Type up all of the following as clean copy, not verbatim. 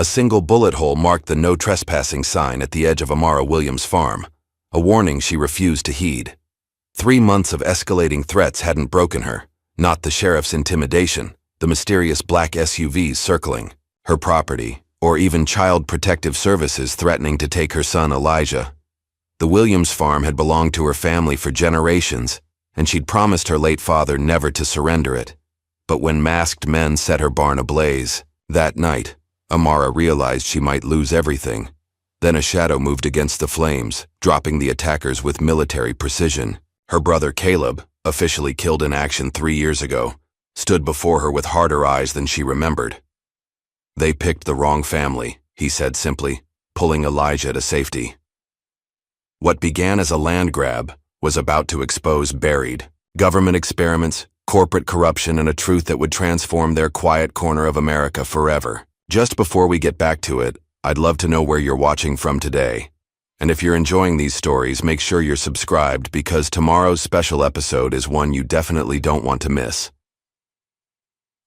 A single bullet hole marked the no trespassing sign at the edge of Amara Williams' farm, a warning she refused to heed. 3 months of escalating threats hadn't broken her, not the sheriff's intimidation, the mysterious black SUVs circling her property, or even Child Protective Services threatening to take her son Elijah. The Williams farm had belonged to her family for generations, and she'd promised her late father never to surrender it. But when masked men set her barn ablaze, that night, Amara realized she might lose everything. Then a shadow moved against the flames, dropping the attackers with military precision. Her brother Caleb, officially killed in action 3 years ago, stood before her with harder eyes than she remembered. "They picked the wrong family," he said simply, pulling Elijah to safety. What began as a land grab was about to expose buried government experiments, corporate corruption, and a truth that would transform their quiet corner of America forever. Just before we get back to it, I'd love to know where you're watching from today. And if you're enjoying these stories, make sure you're subscribed because tomorrow's special episode is one you definitely don't want to miss.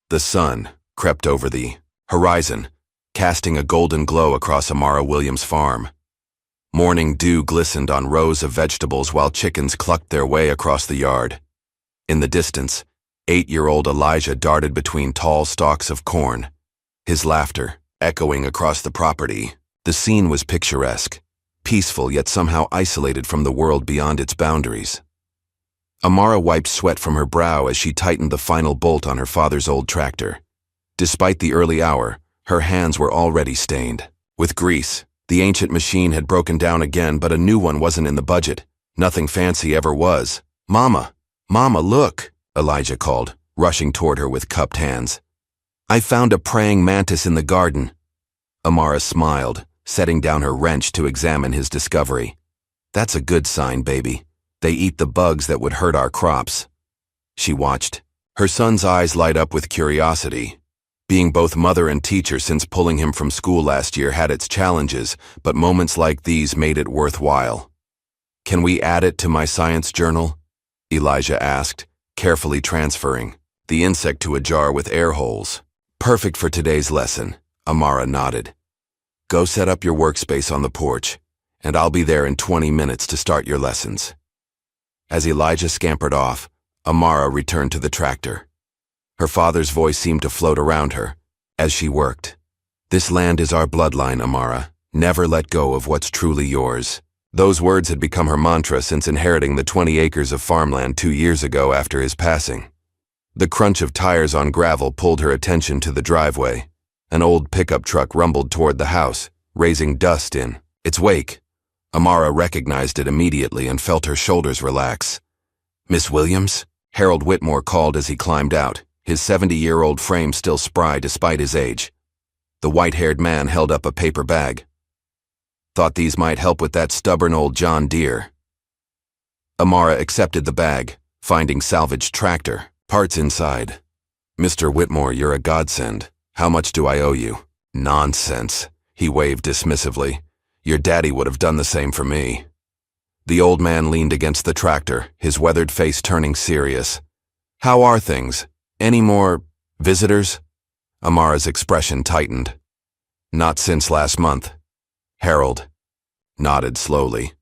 The sun crept over the horizon, casting a golden glow across Amara Williams' farm. Morning dew glistened on rows of vegetables while chickens clucked their way across the yard. In the distance, 8-year-old Elijah darted between tall stalks of corn, his laughter echoing across the property. The scene was picturesque, peaceful yet somehow isolated from the world beyond its boundaries. Amara wiped sweat from her brow as she tightened the final bolt on her father's old tractor. Despite the early hour, her hands were already stained with grease. The ancient machine had broken down again, but a new one wasn't in the budget. Nothing fancy ever was. "Mama, Mama, look," Elijah called, rushing toward her with cupped hands. "I found a praying mantis in the garden." Amara smiled, setting down her wrench to examine his discovery. "That's a good sign, baby. They eat the bugs that would hurt our crops." She watched, her son's eyes light up with curiosity. Being both mother and teacher since pulling him from school last year had its challenges, but moments like these made it worthwhile. "Can we add it to my science journal?" Elijah asked, carefully transferring the insect to a jar with air holes. "Perfect for today's lesson," Amara nodded. "Go set up your workspace on the porch, and I'll be there in 20 minutes to start your lessons." As Elijah scampered off, Amara returned to the tractor. Her father's voice seemed to float around her as she worked. "This land is our bloodline, Amara. Never let go of what's truly yours." Those words had become her mantra since inheriting the 20 acres of farmland 2 years ago after his passing. The crunch of tires on gravel pulled her attention to the driveway. An old pickup truck rumbled toward the house, raising dust in its wake. Amara recognized it immediately and felt her shoulders relax. "Miss Williams?" Harold Whitmore called as he climbed out, his 70-year-old frame still spry despite his age. The white-haired man held up a paper bag. "Thought these might help with that stubborn old John Deere." Amara accepted the bag, finding salvaged tractor parts inside. "Mr. Whitmore, you're a godsend. How much do I owe you?" "Nonsense," he waved dismissively. "Your daddy would have done the same for me." The old man leaned against the tractor, his weathered face turning serious. "How are things? Any more visitors?" Amara's expression tightened. "Not since last month." Harold nodded slowly.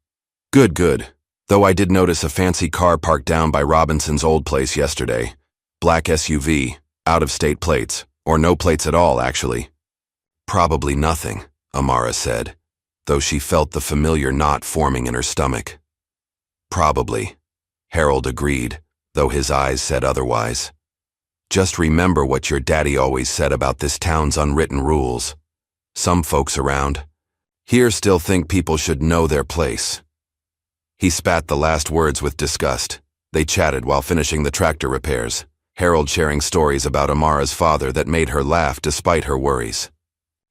Good, good. Though I did notice a fancy car parked down by Robinson's old place yesterday. Black SUV, out-of-state plates, or no plates at all, actually." "Probably nothing," Amara said, though she felt the familiar knot forming in her stomach. "Probably," Harold agreed, though his eyes said otherwise. "Just remember what your daddy always said about this town's unwritten rules. Some folks around here still think people should know their place." He spat the last words with disgust. They chatted while finishing the tractor repairs, Harold sharing stories about Amara's father that made her laugh despite her worries.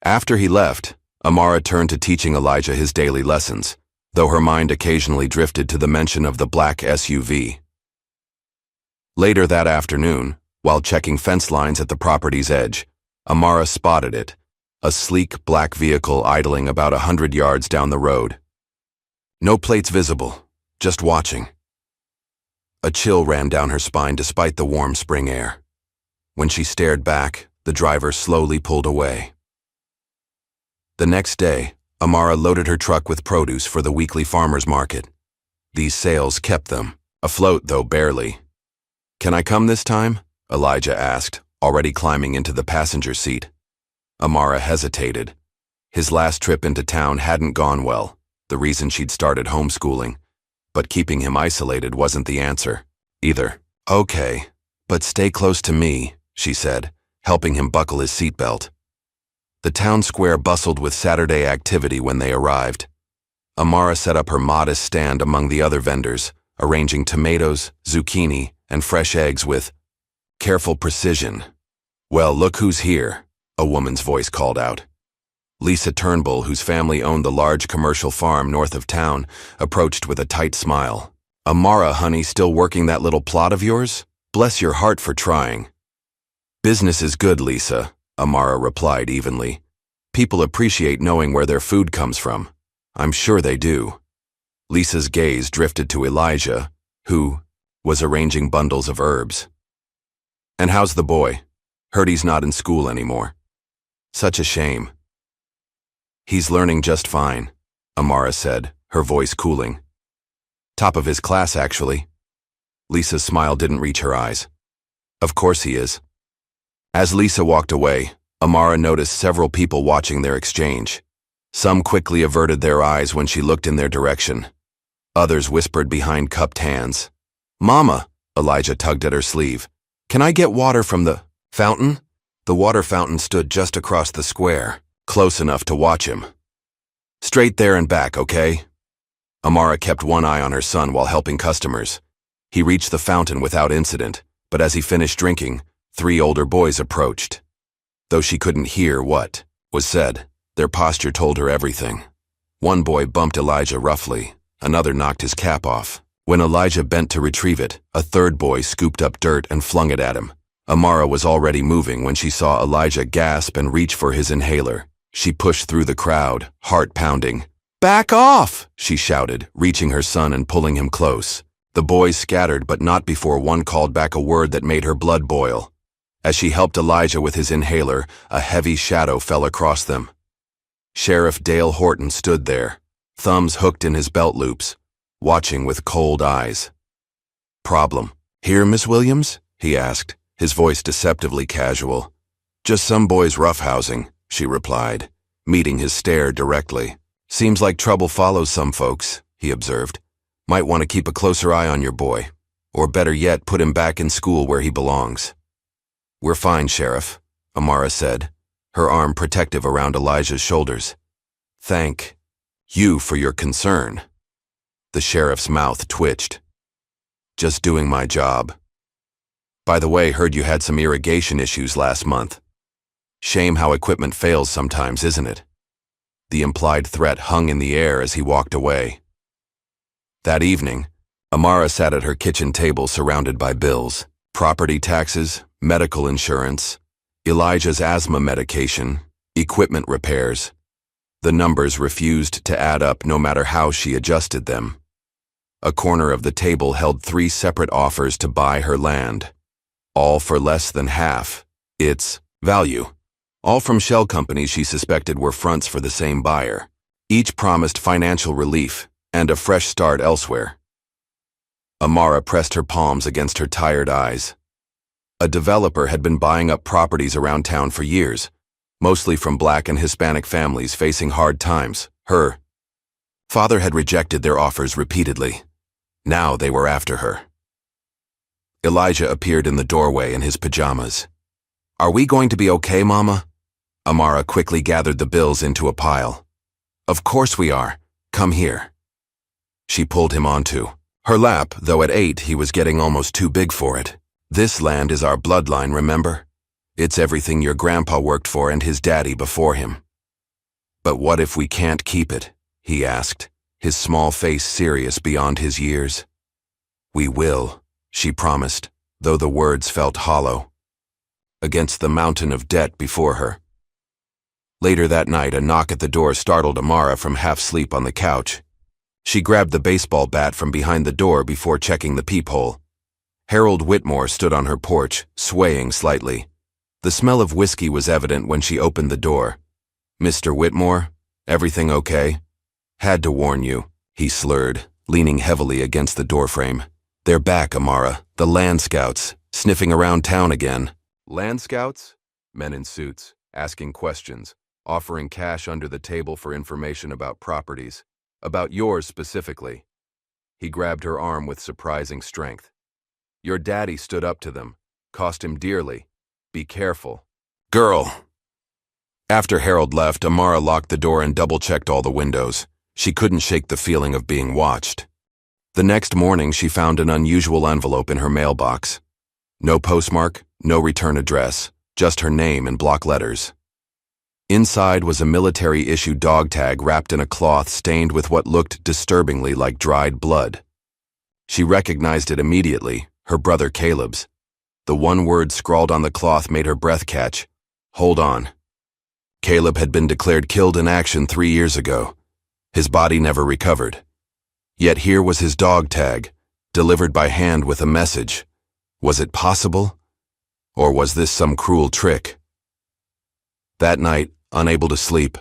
After he left, Amara turned to teaching Elijah his daily lessons, though her mind occasionally drifted to the mention of the black SUV. Later that afternoon, while checking fence lines at the property's edge, Amara spotted it, a sleek black vehicle idling about 100 yards down the road. No plates visible, just watching. A chill ran down her spine despite the warm spring air. When she stared back, the driver slowly pulled away. The next day, Amara loaded her truck with produce for the weekly farmers market. These sales kept them afloat, though barely. "Can I come this time?" Elijah asked, already climbing into the passenger seat. Amara hesitated. His last trip into town hadn't gone well, the reason she'd started homeschooling. But keeping him isolated wasn't the answer, either. "Okay, but stay close to me," she said, helping him buckle his seatbelt. The town square bustled with Saturday activity when they arrived. Amara set up her modest stand among the other vendors, arranging tomatoes, zucchini, and fresh eggs with careful precision. "Well, look who's here," a woman's voice called out. Lisa Turnbull, whose family owned the large commercial farm north of town, approached with a tight smile. "Amara, honey, still working that little plot of yours? Bless your heart for trying." "Business is good, Lisa," Amara replied evenly. "People appreciate knowing where their food comes from. I'm sure they do." Lisa's gaze drifted to Elijah, who was arranging bundles of herbs. "And how's the boy? Heard he's not in school anymore." "Such a shame." "He's learning just fine," Amara said, her voice cooling. "Top of his class, actually." Lisa's smile didn't reach her eyes. "Of course he is." As Lisa walked away, Amara noticed several people watching their exchange. Some quickly averted their eyes when she looked in their direction. Others whispered behind cupped hands. "Mama," Elijah tugged at her sleeve, "can I get water from the fountain?" The water fountain stood just across the square, close enough to watch him. "Straight there and back, okay?" Amara kept one eye on her son while helping customers. He reached the fountain without incident, but as he finished drinking, 3 older boys approached. Though she couldn't hear what was said, their posture told her everything. One boy bumped Elijah roughly, another knocked his cap off. When Elijah bent to retrieve it, a third boy scooped up dirt and flung it at him. Amara was already moving when she saw Elijah gasp and reach for his inhaler. She pushed through the crowd, heart pounding. "Back off!" she shouted, reaching her son and pulling him close. The boys scattered, but not before one called back a word that made her blood boil. As she helped Elijah with his inhaler, a heavy shadow fell across them. Sheriff Dale Horton stood there, thumbs hooked in his belt loops, watching with cold eyes. "Problem here, Miss Williams?" he asked, his voice deceptively casual. "Just some boys roughhousing," she replied, meeting his stare directly. "Seems like trouble follows some folks," he observed. "Might want to keep a closer eye on your boy, or better yet, put him back in school where he belongs." "We're fine, Sheriff," Amara said, her arm protective around Elijah's shoulders. "Thank you for your concern." The sheriff's mouth twitched. "Just doing my job. By the way, heard you had some irrigation issues last month. Shame how equipment fails sometimes, isn't it?" The implied threat hung in the air as he walked away. That evening, Amara sat at her kitchen table surrounded by bills, property taxes, medical insurance, Elijah's asthma medication, equipment repairs. The numbers refused to add up no matter how she adjusted them. A corner of the table held 3 separate offers to buy her land, all for less than half its value. All from shell companies she suspected were fronts for the same buyer. Each promised financial relief and a fresh start elsewhere. Amara pressed her palms against her tired eyes. A developer had been buying up properties around town for years, mostly from Black and Hispanic families facing hard times. Her father had rejected their offers repeatedly. Now they were after her. Elijah appeared in the doorway in his pajamas. "Are we going to be okay, Mama?" Amara quickly gathered the bills into a pile. "Of course we are. Come here." She pulled him onto her lap, though at 8 he was getting almost too big for it. "This land is our bloodline, remember? It's everything your grandpa worked for and his daddy before him." "But what if we can't keep it?" he asked, his small face serious beyond his years. "We will," she promised, though the words felt hollow. Against the mountain of debt before her. Later that night, a knock at the door startled Amara from half-sleep on the couch. She grabbed the baseball bat from behind the door before checking the peephole. Harold Whitmore stood on her porch, swaying slightly. The smell of whiskey was evident when she opened the door. Mr. Whitmore, everything okay? Had to warn you, he slurred, leaning heavily against the doorframe. They're back, Amara, the land scouts, sniffing around town again. Land scouts? Men in suits, asking questions, offering cash under the table for information about properties, about yours specifically. He grabbed her arm with surprising strength. Your daddy stood up to them, cost him dearly. Be careful. Girl! After Harold left, Amara locked the door and double-checked all the windows. She couldn't shake the feeling of being watched. The next morning, she found an unusual envelope in her mailbox. No postmark, no return address, just her name in block letters. Inside was a military-issue dog tag wrapped in a cloth stained with what looked disturbingly like dried blood. She recognized it immediately, her brother Caleb's. The one word scrawled on the cloth made her breath catch. Hold on. Caleb had been declared killed in action 3 years ago. His body never recovered. Yet here was his dog tag, delivered by hand with a message. Was it possible? Or was this some cruel trick? That night, unable to sleep,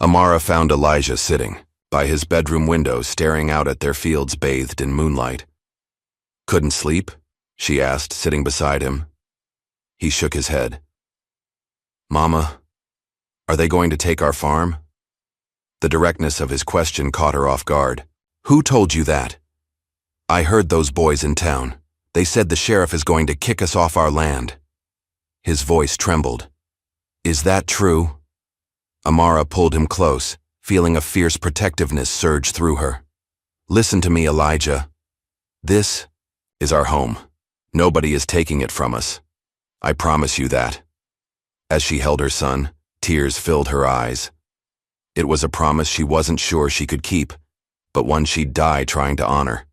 Amara found Elijah sitting by his bedroom window staring out at their fields bathed in moonlight. Couldn't sleep? She asked, sitting beside him. He shook his head. Mama, are they going to take our farm? The directness of his question caught her off guard. Who told you that? I heard those boys in town. They said the sheriff is going to kick us off our land. His voice trembled. Is that true? Amara pulled him close, feeling a fierce protectiveness surge through her. Listen to me, Elijah. This is our home. Nobody is taking it from us. I promise you that. As she held her son, tears filled her eyes. It was a promise she wasn't sure she could keep, but one she'd die trying to honor.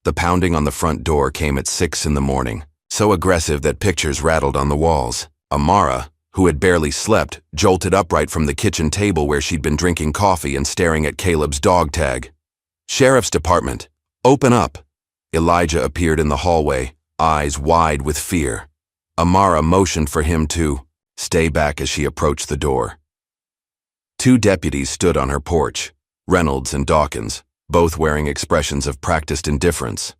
The pounding on the front door came at 6 in the morning, so aggressive that pictures rattled on the walls. Amara, who had barely slept, jolted upright from the kitchen table where she'd been drinking coffee and staring at Caleb's dog tag. Sheriff's Department, open up! Elijah appeared in the hallway, eyes wide with fear. Amara motioned for him to stay back as she approached the door. 2 deputies stood on her porch, Reynolds and Dawkins, both wearing expressions of practiced indifference.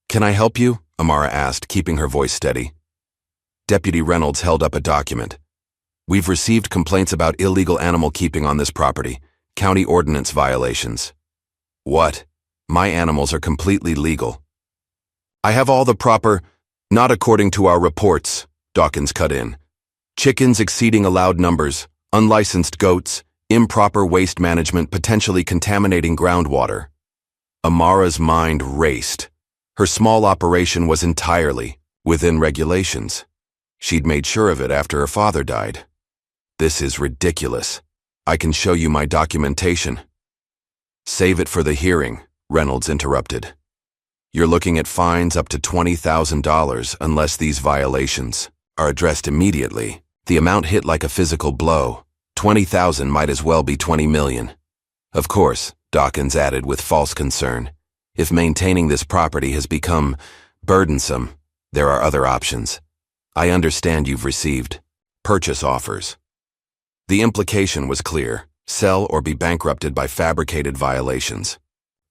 Can I help you? Amara asked, keeping her voice steady. Deputy Reynolds held up a document. We've received complaints about illegal animal keeping on this property, county ordinance violations. What? My animals are completely legal. I have all the proper, not according to our reports, Dawkins cut in. Chickens exceeding allowed numbers, unlicensed goats, improper waste management potentially contaminating groundwater. Amara's mind raced. Her small operation was entirely within regulations. She'd made sure of it after her father died. This is ridiculous. I can show you my documentation. Save it for the hearing, Reynolds interrupted. You're looking at fines up to $20,000 unless these violations are addressed immediately. The amount hit like a physical blow. 20,000 might as well be 20 million. Of course, Dawkins added with false concern, if maintaining this property has become burdensome, there are other options. I understand you've received purchase offers. The implication was clear: sell or be bankrupted by fabricated violations.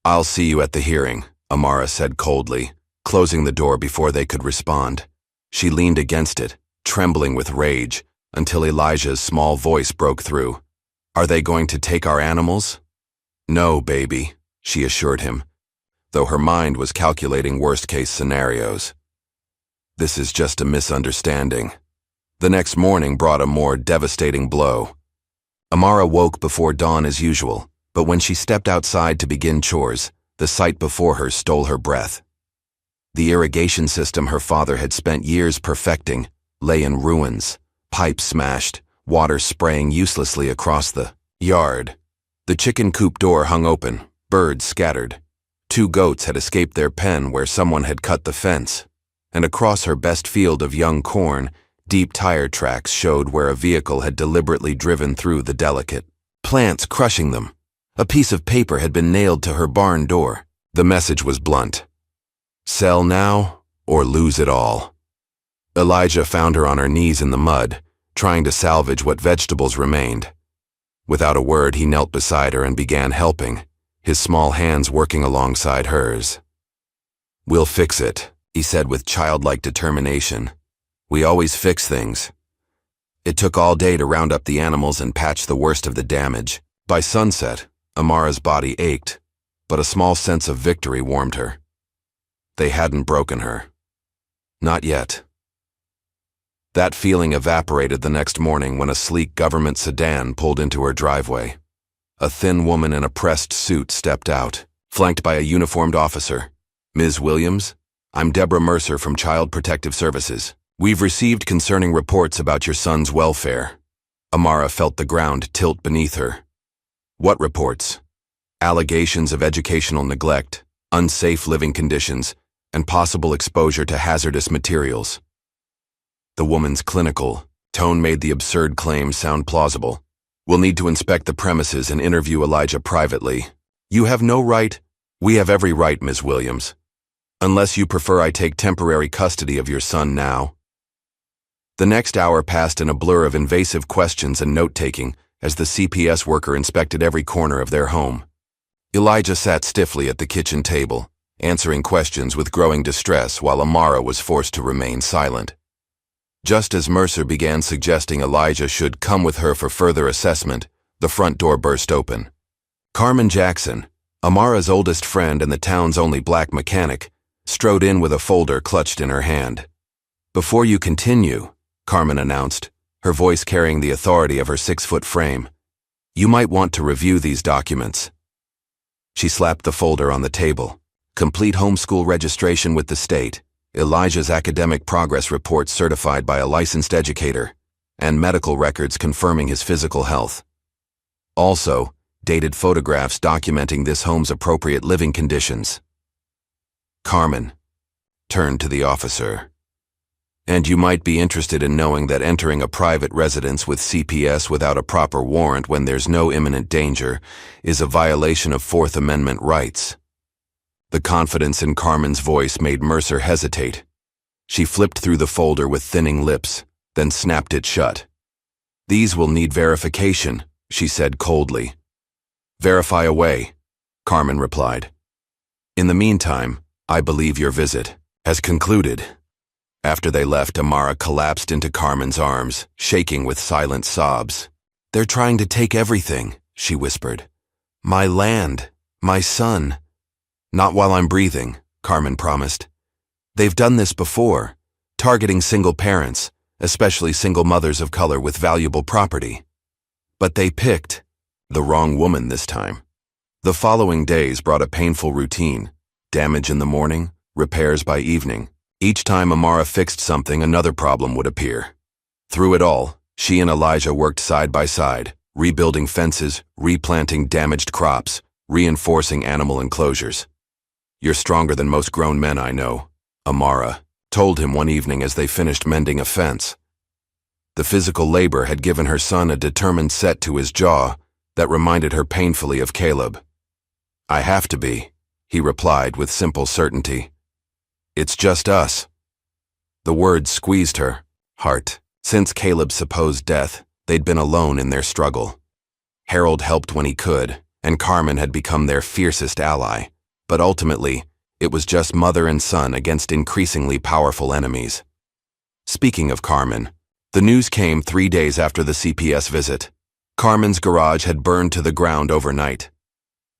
I'll see you at the hearing, Amara said coldly, closing the door before they could respond. She leaned against it, trembling with rage, until Elijah's small voice broke through. Are they going to take our animals? No, baby, she assured him, though her mind was calculating worst-case scenarios. This is just a misunderstanding. The next morning brought a more devastating blow. Amara woke before dawn as usual, but when she stepped outside to begin chores, the sight before her stole her breath. The irrigation system her father had spent years perfecting lay in ruins, pipes smashed, water spraying uselessly across the yard. The chicken coop door hung open, birds scattered. 2 goats had escaped their pen where someone had cut the fence, and across her best field of young corn, deep tire tracks showed where a vehicle had deliberately driven through the delicate plants, crushing them. A piece of paper had been nailed to her barn door. The message was blunt: sell now or lose it all. Elijah found her on her knees in the mud, trying to salvage what vegetables remained. Without a word, he knelt beside her and began helping, his small hands working alongside hers. "We'll fix it," he said with childlike determination. "We always fix things." It took all day to round up the animals and patch the worst of the damage. By sunset, Amara's body ached, but a small sense of victory warmed her. They hadn't broken her. Not yet. That feeling evaporated the next morning when a sleek government sedan pulled into her driveway. A thin woman in a pressed suit stepped out, flanked by a uniformed officer. "Ms. Williams, I'm Deborah Mercer from Child Protective Services. We've received concerning reports about your son's welfare." Amara felt the ground tilt beneath her. "What reports?" "Allegations of educational neglect, unsafe living conditions, and possible exposure to hazardous materials." The woman's clinical tone made the absurd claim sound plausible. "We'll need to inspect the premises and interview Elijah privately." "You have no right." "We have every right, Ms. Williams. Unless you prefer I take temporary custody of your son now." The next hour passed in a blur of invasive questions and note-taking as the CPS worker inspected every corner of their home. Elijah sat stiffly at the kitchen table, answering questions with growing distress while Amara was forced to remain silent. Just as Mercer began suggesting Elijah should come with her for further assessment, the front door burst open. Carmen Jackson, Amara's oldest friend and the town's only black mechanic, strode in with a folder clutched in her hand. "Before you continue," Carmen announced, her voice carrying the authority of her 6-foot frame, "you might want to review these documents." She slapped the folder on the table. Complete homeschool registration with the state, Elijah's academic progress report certified by a licensed educator, and medical records confirming his physical health. Also, dated photographs documenting this home's appropriate living conditions. Carmen turned to the officer. "And you might be interested in knowing that entering a private residence with CPS without a proper warrant when there's no imminent danger is a violation of Fourth Amendment rights." The confidence in Carmen's voice made Mercer hesitate. She flipped through the folder with thinning lips, then snapped it shut. "These will need verification," she said coldly. "Verify away," Carmen replied. "In the meantime, I believe your visit has concluded." After they left, Amara collapsed into Carmen's arms, shaking with silent sobs. "They're trying to take everything," she whispered. "My land, my son." "Not while I'm breathing," Carmen promised. "They've done this before, targeting single parents, especially single mothers of color with valuable property. But they picked the wrong woman this time." The following days brought a painful routine: damage in the morning, repairs by evening. Each time Amara fixed something, another problem would appear. Through it all, she and Elijah worked side by side, rebuilding fences, replanting damaged crops, reinforcing animal enclosures. "You're stronger than most grown men I know," Amara told him one evening as they finished mending a fence. The physical labor had given her son a determined set to his jaw that reminded her painfully of Caleb. "I have to be," he replied with simple certainty. "It's just us." The words squeezed her heart. Since Caleb's supposed death, they'd been alone in their struggle. Harold helped when he could, and Carmen had become their fiercest ally. But ultimately, it was just mother and son against increasingly powerful enemies. Speaking of Carmen, the news came 3 days after the CPS visit. Carmen's garage had burned to the ground overnight.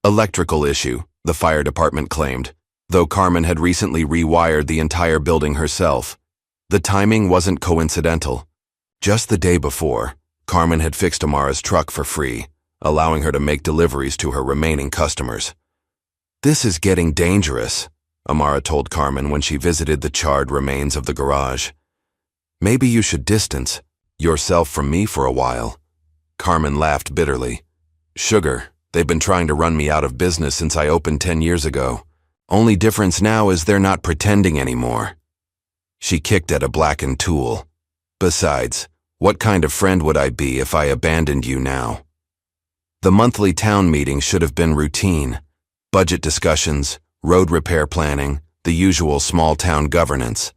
Electrical issue, the fire department claimed, though Carmen had recently rewired the entire building herself. The timing wasn't coincidental. Just the day before, Carmen had fixed Amara's truck for free, allowing her to make deliveries to her remaining customers. "This is getting dangerous," Amara told Carmen when she visited the charred remains of the garage. "Maybe you should distance yourself from me for a while." Carmen laughed bitterly. "Sugar, they've been trying to run me out of business since I opened 10 years ago. Only difference now is they're not pretending anymore." She kicked at a blackened tool. "Besides, what kind of friend would I be if I abandoned you now?" The monthly town meeting should have been routine. Budget discussions, road repair planning, the usual small-town governance.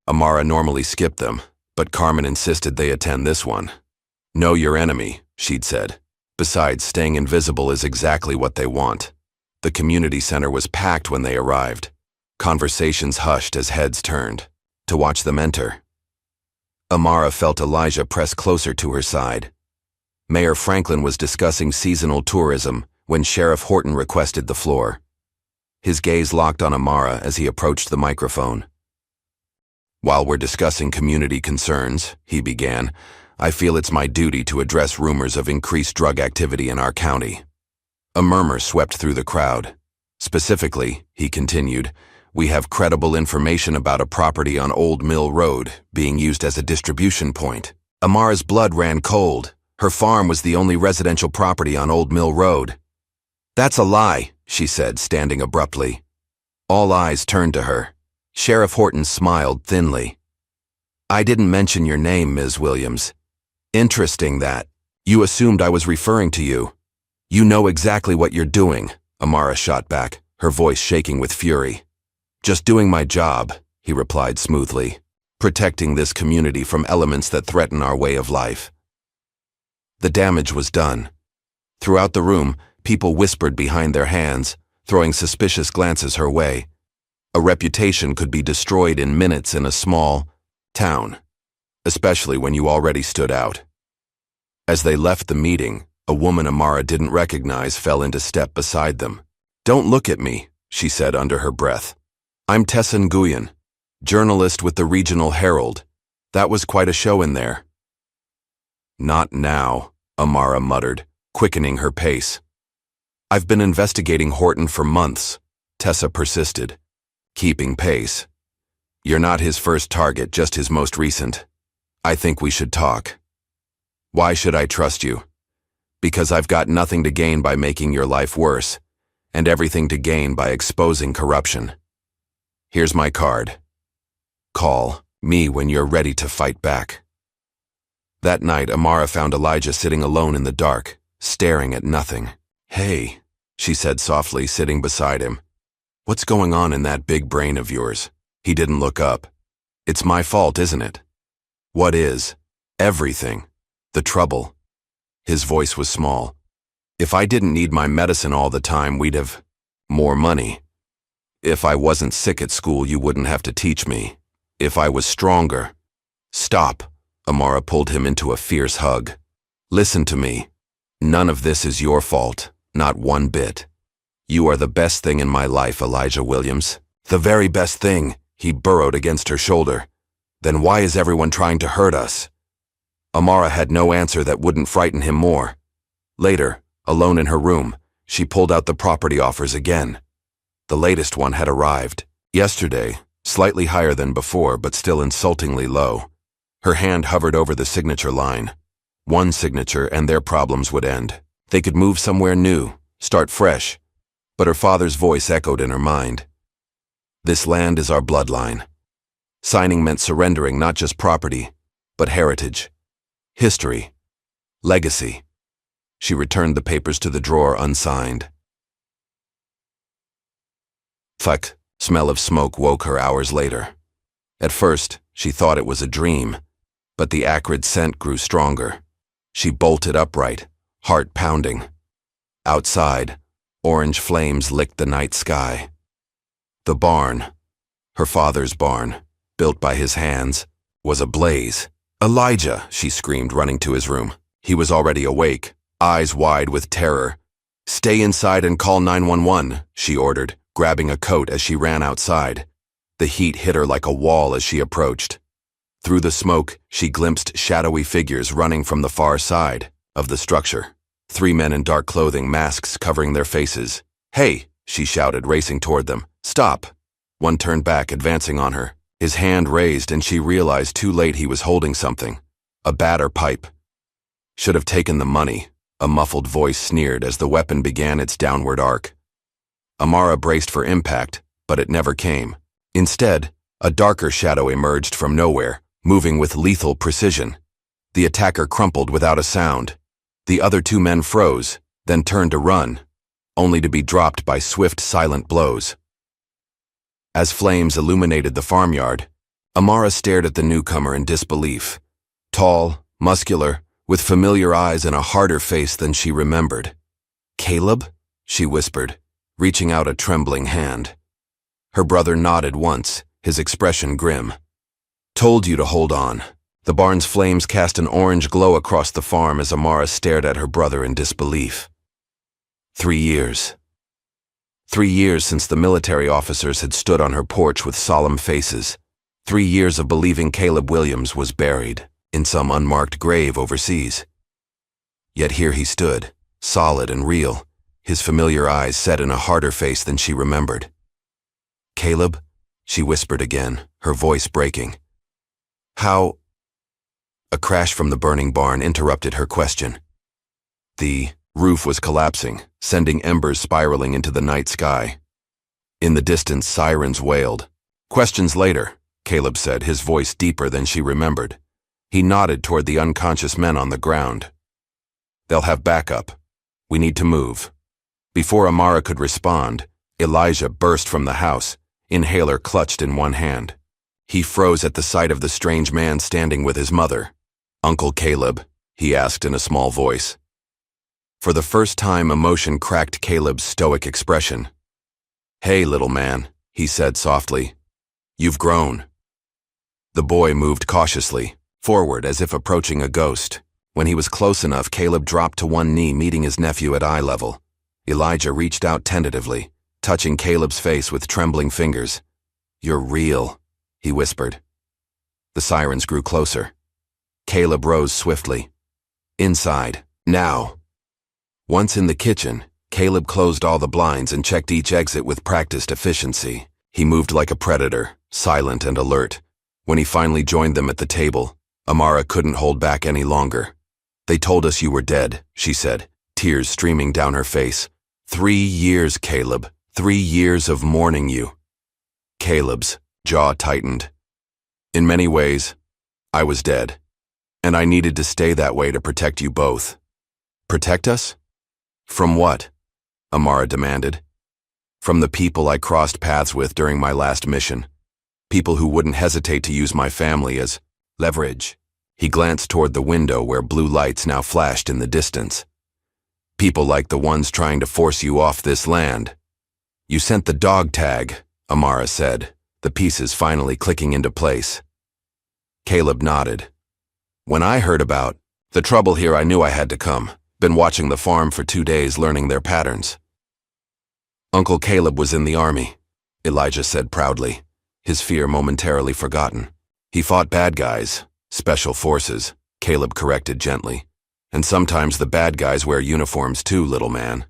Amara normally skipped them, but Carmen insisted they attend this one. "Know your enemy," she'd said. Besides, staying invisible is exactly what they want. The community center was packed when they arrived. Conversations hushed as heads turned to watch them enter. Amara felt Elijah press closer to her side. Mayor Franklin was discussing seasonal tourism when Sheriff Horton requested the floor. His gaze locked on Amara as he approached the microphone. "While we're discussing community concerns," he began, "I feel it's my duty to address rumors of increased drug activity in our county." A murmur swept through the crowd. "Specifically," he continued, "we have credible information about a property on Old Mill Road being used as a distribution point." Amara's blood ran cold. Her farm was the only residential property on Old Mill Road. "That's a lie," she said, standing abruptly. All eyes turned to her. Sheriff Horton smiled thinly. "I didn't mention your name, Ms. Williams. Interesting that. You assumed I was referring to you. You know exactly what you're doing," Amara shot back, her voice shaking with fury. "Just doing my job," he replied smoothly, "protecting this community from elements that threaten our way of life." The damage was done. Throughout the room, people whispered behind their hands, throwing suspicious glances her way. A reputation could be destroyed in minutes in a small town, especially when you already stood out. As they left the meeting, a woman Amara didn't recognize fell into step beside them. "Don't look at me," she said under her breath. "I'm Tessa Nguyen, journalist with the Regional Herald. That was quite a show in there." "Not now," Amara muttered, quickening her pace. "I've been investigating Horton for months," Tessa persisted, keeping pace. "You're not his first target, just his most recent. I think we should talk." "Why should I trust you?" "Because I've got nothing to gain by making your life worse, and everything to gain by exposing corruption. Here's my card. Call me when you're ready to fight back." That night, Amara found Elijah sitting alone in the dark, staring at nothing. "Hey," she said softly, sitting beside him. "What's going on in that big brain of yours?" He didn't look up. "It's my fault, isn't it?" "What is?" "Everything. The trouble." His voice was small. "If I didn't need my medicine all the time, we'd have more money. If I wasn't sick at school, you wouldn't have to teach me. If I was stronger—" "Stop." Amara pulled him into a fierce hug. "Listen to me. None of this is your fault, not one bit. You are the best thing in my life, Elijah Williams. The very best thing." He burrowed against her shoulder. "Then why is everyone trying to hurt us?" Amara had no answer that wouldn't frighten him more. Later, alone in her room, she pulled out the property offers again. The latest one had arrived. Yesterday, slightly higher than before, but still insultingly low. Her hand hovered over the signature line. One signature and their problems would end. They could move somewhere new, start fresh. But her father's voice echoed in her mind. "This land is our bloodline." Signing meant surrendering not just property, but heritage, history, legacy. She returned the papers to the drawer unsigned. Fuck, smell of smoke woke her hours later. At first, she thought it was a dream, but the acrid scent grew stronger. She bolted upright, heart pounding. Outside, orange flames licked the night sky. The barn, her father's barn, built by his hands, was ablaze. "Elijah!" she screamed, running to his room. He was already awake, eyes wide with terror. "Stay inside and call 911, she ordered, grabbing a coat as she ran outside. The heat hit her like a wall as she approached. Through the smoke, she glimpsed shadowy figures running from the far side of the structure. 3 men in dark clothing, masks covering their faces. "Hey!" she shouted, racing toward them. "Stop!" One turned back, advancing on her. His hand raised, and she realized too late he was holding something. A bat or pipe. "Should have taken the money," a muffled voice sneered as the weapon began its downward arc. Amara braced for impact, but it never came. Instead, a darker shadow emerged from nowhere, moving with lethal precision. The attacker crumpled without a sound. The other 2 men froze, then turned to run, only to be dropped by swift, silent blows. As flames illuminated the farmyard, Amara stared at the newcomer in disbelief. Tall, muscular, with familiar eyes and a harder face than she remembered. "Caleb?" she whispered, reaching out a trembling hand. Her brother nodded once, his expression grim. "Told you to hold on." The barn's flames cast an orange glow across the farm as Amara stared at her brother in disbelief. 3 years. 3 years since the military officers had stood on her porch with solemn faces. 3 years of believing Caleb Williams was buried in some unmarked grave overseas. Yet here he stood, solid and real, his familiar eyes set in a harder face than she remembered. "Caleb?" she whispered again, her voice breaking. "How?" A crash from the burning barn interrupted her question. The roof was collapsing, sending embers spiraling into the night sky. In the distance, sirens wailed. "Questions later," Caleb said, his voice deeper than she remembered. He nodded toward the unconscious men on the ground. "They'll have backup. We need to move." Before Amara could respond, Elijah burst from the house, inhaler clutched in one hand. He froze at the sight of the strange man standing with his mother. "Uncle Caleb?" he asked in a small voice. For the first time, emotion cracked Caleb's stoic expression. "Hey, little man," he said softly. "You've grown." The boy moved cautiously, forward as if approaching a ghost. When he was close enough, Caleb dropped to one knee, meeting his nephew at eye level. Elijah reached out tentatively, touching Caleb's face with trembling fingers. "You're real," he whispered. The sirens grew closer. Caleb rose swiftly. "Inside, now." Once in the kitchen, Caleb closed all the blinds and checked each exit with practiced efficiency. He moved like a predator, silent and alert. When he finally joined them at the table, Amara couldn't hold back any longer. "They told us you were dead," she said, tears streaming down her face. 3 years, Caleb. 3 years of mourning you." Caleb's jaw tightened. "In many ways, I was dead. And I needed to stay that way to protect you both." "Protect us? From what?" Amara demanded. "From the people I crossed paths with during my last mission. People who wouldn't hesitate to use my family as leverage." He glanced toward the window where blue lights now flashed in the distance. "People like the ones trying to force you off this land." "You sent the dog tag," Amara said, the pieces finally clicking into place. Caleb nodded. "When I heard about the trouble here, I knew I had to come. Been watching the farm for 2 days, learning their patterns." "Uncle Caleb was in the army," Elijah said proudly, his fear momentarily forgotten. "He fought bad guys, special forces," Caleb corrected gently. "And sometimes the bad guys wear uniforms too, little man."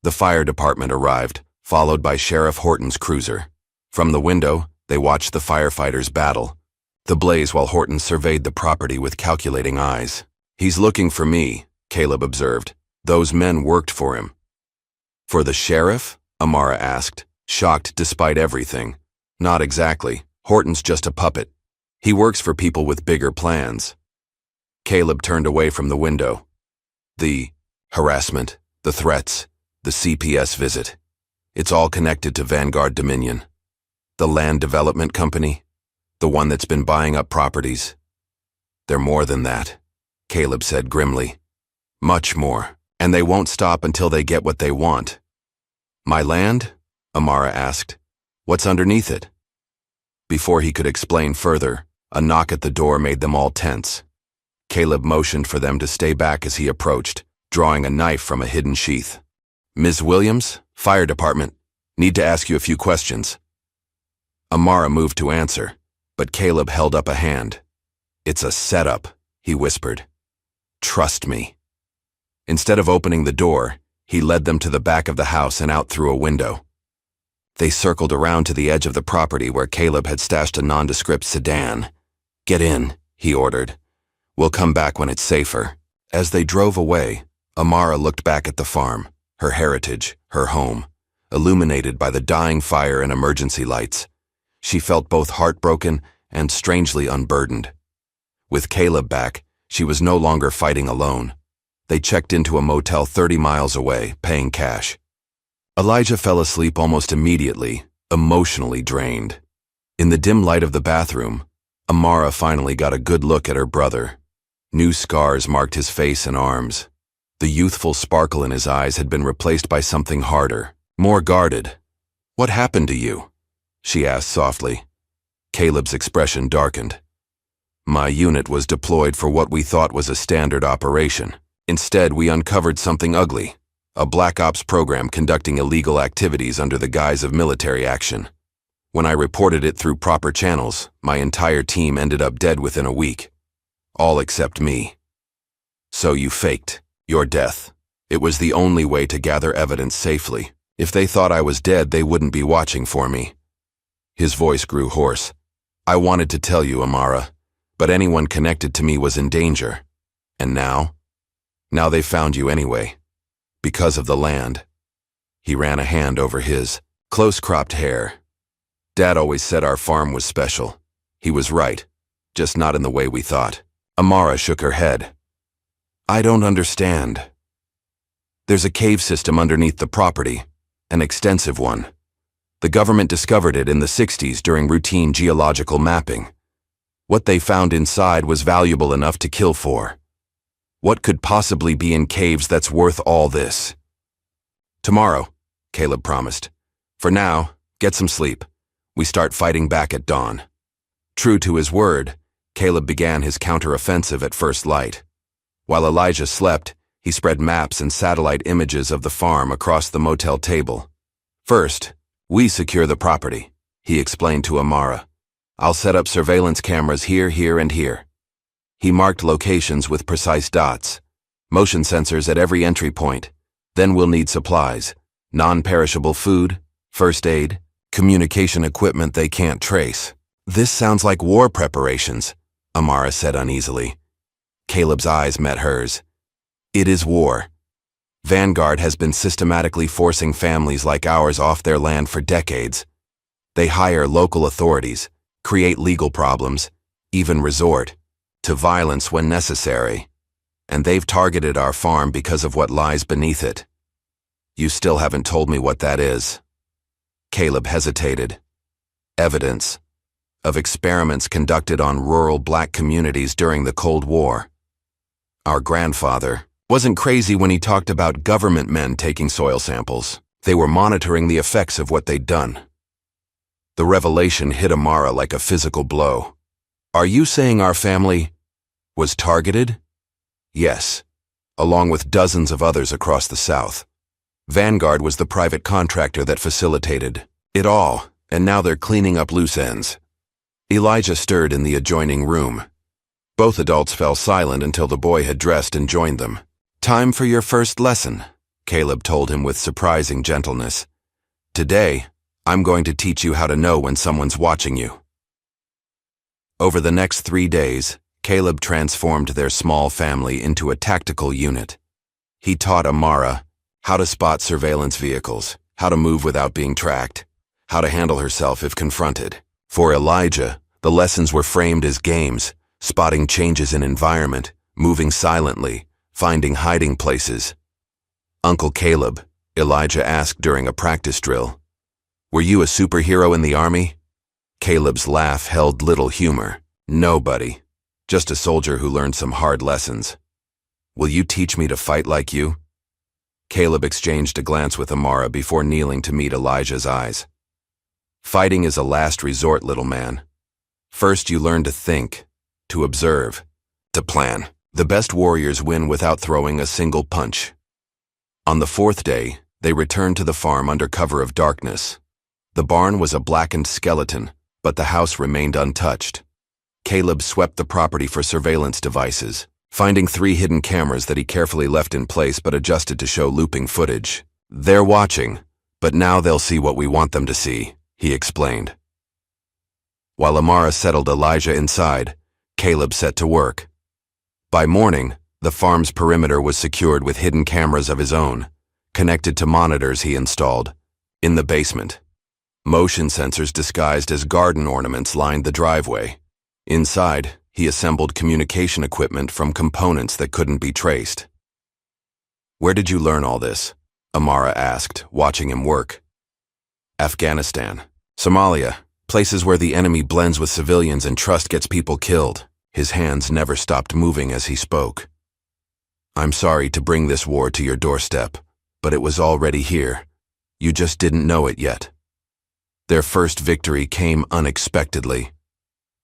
The fire department arrived, followed by Sheriff Horton's cruiser. From the window, they watched the firefighters battle the blaze while Horton surveyed the property with calculating eyes. "He's looking for me," Caleb observed. "Those men worked for him." "For the sheriff?" Amara asked, shocked despite everything. "Not exactly. Horton's just a puppet. He works for people with bigger plans." Caleb turned away from the window. "The harassment, the threats, the CPS visit. It's all connected to Vanguard Dominion. The land development company, the one that's been buying up properties. They're more than that," Caleb said grimly. "Much more, and they won't stop until they get what they want." "My land?" Amara asked. "What's underneath it?" Before he could explain further, a knock at the door made them all tense. Caleb motioned for them to stay back as he approached, drawing a knife from a hidden sheath. "Ms. Williams, Fire Department, need to ask you a few questions." Amara moved to answer, but Caleb held up a hand. "It's a setup," he whispered. "Trust me." Instead of opening the door, he led them to the back of the house and out through a window. They circled around to the edge of the property where Caleb had stashed a nondescript sedan. "Get in," he ordered. "We'll come back when it's safer." As they drove away, Amara looked back at the farm, her heritage, her home, illuminated by the dying fire and emergency lights. She felt both heartbroken and strangely unburdened. With Caleb back, she was no longer fighting alone. They checked into a motel 30 miles away, paying cash. Elijah fell asleep almost immediately, emotionally drained. In the dim light of the bathroom, Amara finally got a good look at her brother. New scars marked his face and arms. The youthful sparkle in his eyes had been replaced by something harder, more guarded. "What happened to you?" she asked softly. Caleb's expression darkened. "My unit was deployed for what we thought was a standard operation. Instead, we uncovered something ugly, a Black Ops program conducting illegal activities under the guise of military action. When I reported it through proper channels, my entire team ended up dead within a week. All except me. So you faked your death. It was the only way to gather evidence safely. If they thought I was dead, they wouldn't be watching for me." His voice grew hoarse. "I wanted to tell you, Amara, but anyone connected to me was in danger. And now? Now they found you anyway. Because of the land." He ran a hand over his close-cropped hair. "Dad always said our farm was special. He was right, just not in the way we thought." Amara shook her head. "I don't understand." "There's a cave system underneath the property, an extensive one. The government discovered it in the 60s during routine geological mapping. What they found inside was valuable enough to kill for. What could possibly be in caves that's worth all this?" "Tomorrow," Caleb promised. "For now, get some sleep. We start fighting back at dawn." True to his word, Caleb began his counter-offensive at first light. While Elijah slept, he spread maps and satellite images of the farm across the motel table. "First, we secure the property," he explained to Amara. "I'll set up surveillance cameras here, here, and here." He marked locations with precise dots, motion sensors at every entry point. "Then we'll need supplies, non-perishable food, first aid, communication equipment they can't trace." "This sounds like war preparations," Amara said uneasily. Caleb's eyes met hers. "It is war. Vanguard has been systematically forcing families like ours off their land for decades. They hire local authorities, create legal problems, even resort to violence when necessary. And they've targeted our farm because of what lies beneath it. You still haven't told me what that is." Caleb hesitated. "Evidence of experiments conducted on rural black communities during the Cold War. Our grandfather wasn't crazy when he talked about government men taking soil samples. They were monitoring the effects of what they'd done." The revelation hit Amara like a physical blow. "Are you saying our family was targeted?" "Yes, along with dozens of others across the South. Vanguard was the private contractor that facilitated it all, and now they're cleaning up loose ends." Elijah stirred in the adjoining room. Both adults fell silent until the boy had dressed and joined them. "Time for your first lesson," Caleb told him with surprising gentleness. "Today, I'm going to teach you how to know when someone's watching you." Over the next 3 days, Caleb transformed their small family into a tactical unit. He taught Amara how to spot surveillance vehicles, how to move without being tracked, how to handle herself if confronted. For Elijah, the lessons were framed as games, spotting changes in environment, moving silently, finding hiding places. "Uncle Caleb," Elijah asked during a practice drill, "were you a superhero in the army?" Caleb's laugh held little humor. "Nobody. Just a soldier who learned some hard lessons." "Will you teach me to fight like you?" Caleb exchanged a glance with Amara before kneeling to meet Elijah's eyes. "Fighting is a last resort, little man. First you learn to think, to observe, to plan. The best warriors win without throwing a single punch." On the 4th day, they returned to the farm under cover of darkness. The barn was a blackened skeleton, but the house remained untouched. Caleb swept the property for surveillance devices, finding 3 hidden cameras that he carefully left in place but adjusted to show looping footage. "They're watching, but now they'll see what we want them to see," he explained. While Amara settled Elijah inside, Caleb set to work. By morning, the farm's perimeter was secured with hidden cameras of his own, connected to monitors he installed in the basement. Motion sensors disguised as garden ornaments lined the driveway. Inside, he assembled communication equipment from components that couldn't be traced. "Where did you learn all this?" Amara asked, watching him work. "Afghanistan, Somalia, places where the enemy blends with civilians and trust gets people killed," His hands never stopped moving as he spoke. "I'm sorry to bring this war to your doorstep, but it was already here. You just didn't know it yet." Their first victory came unexpectedly.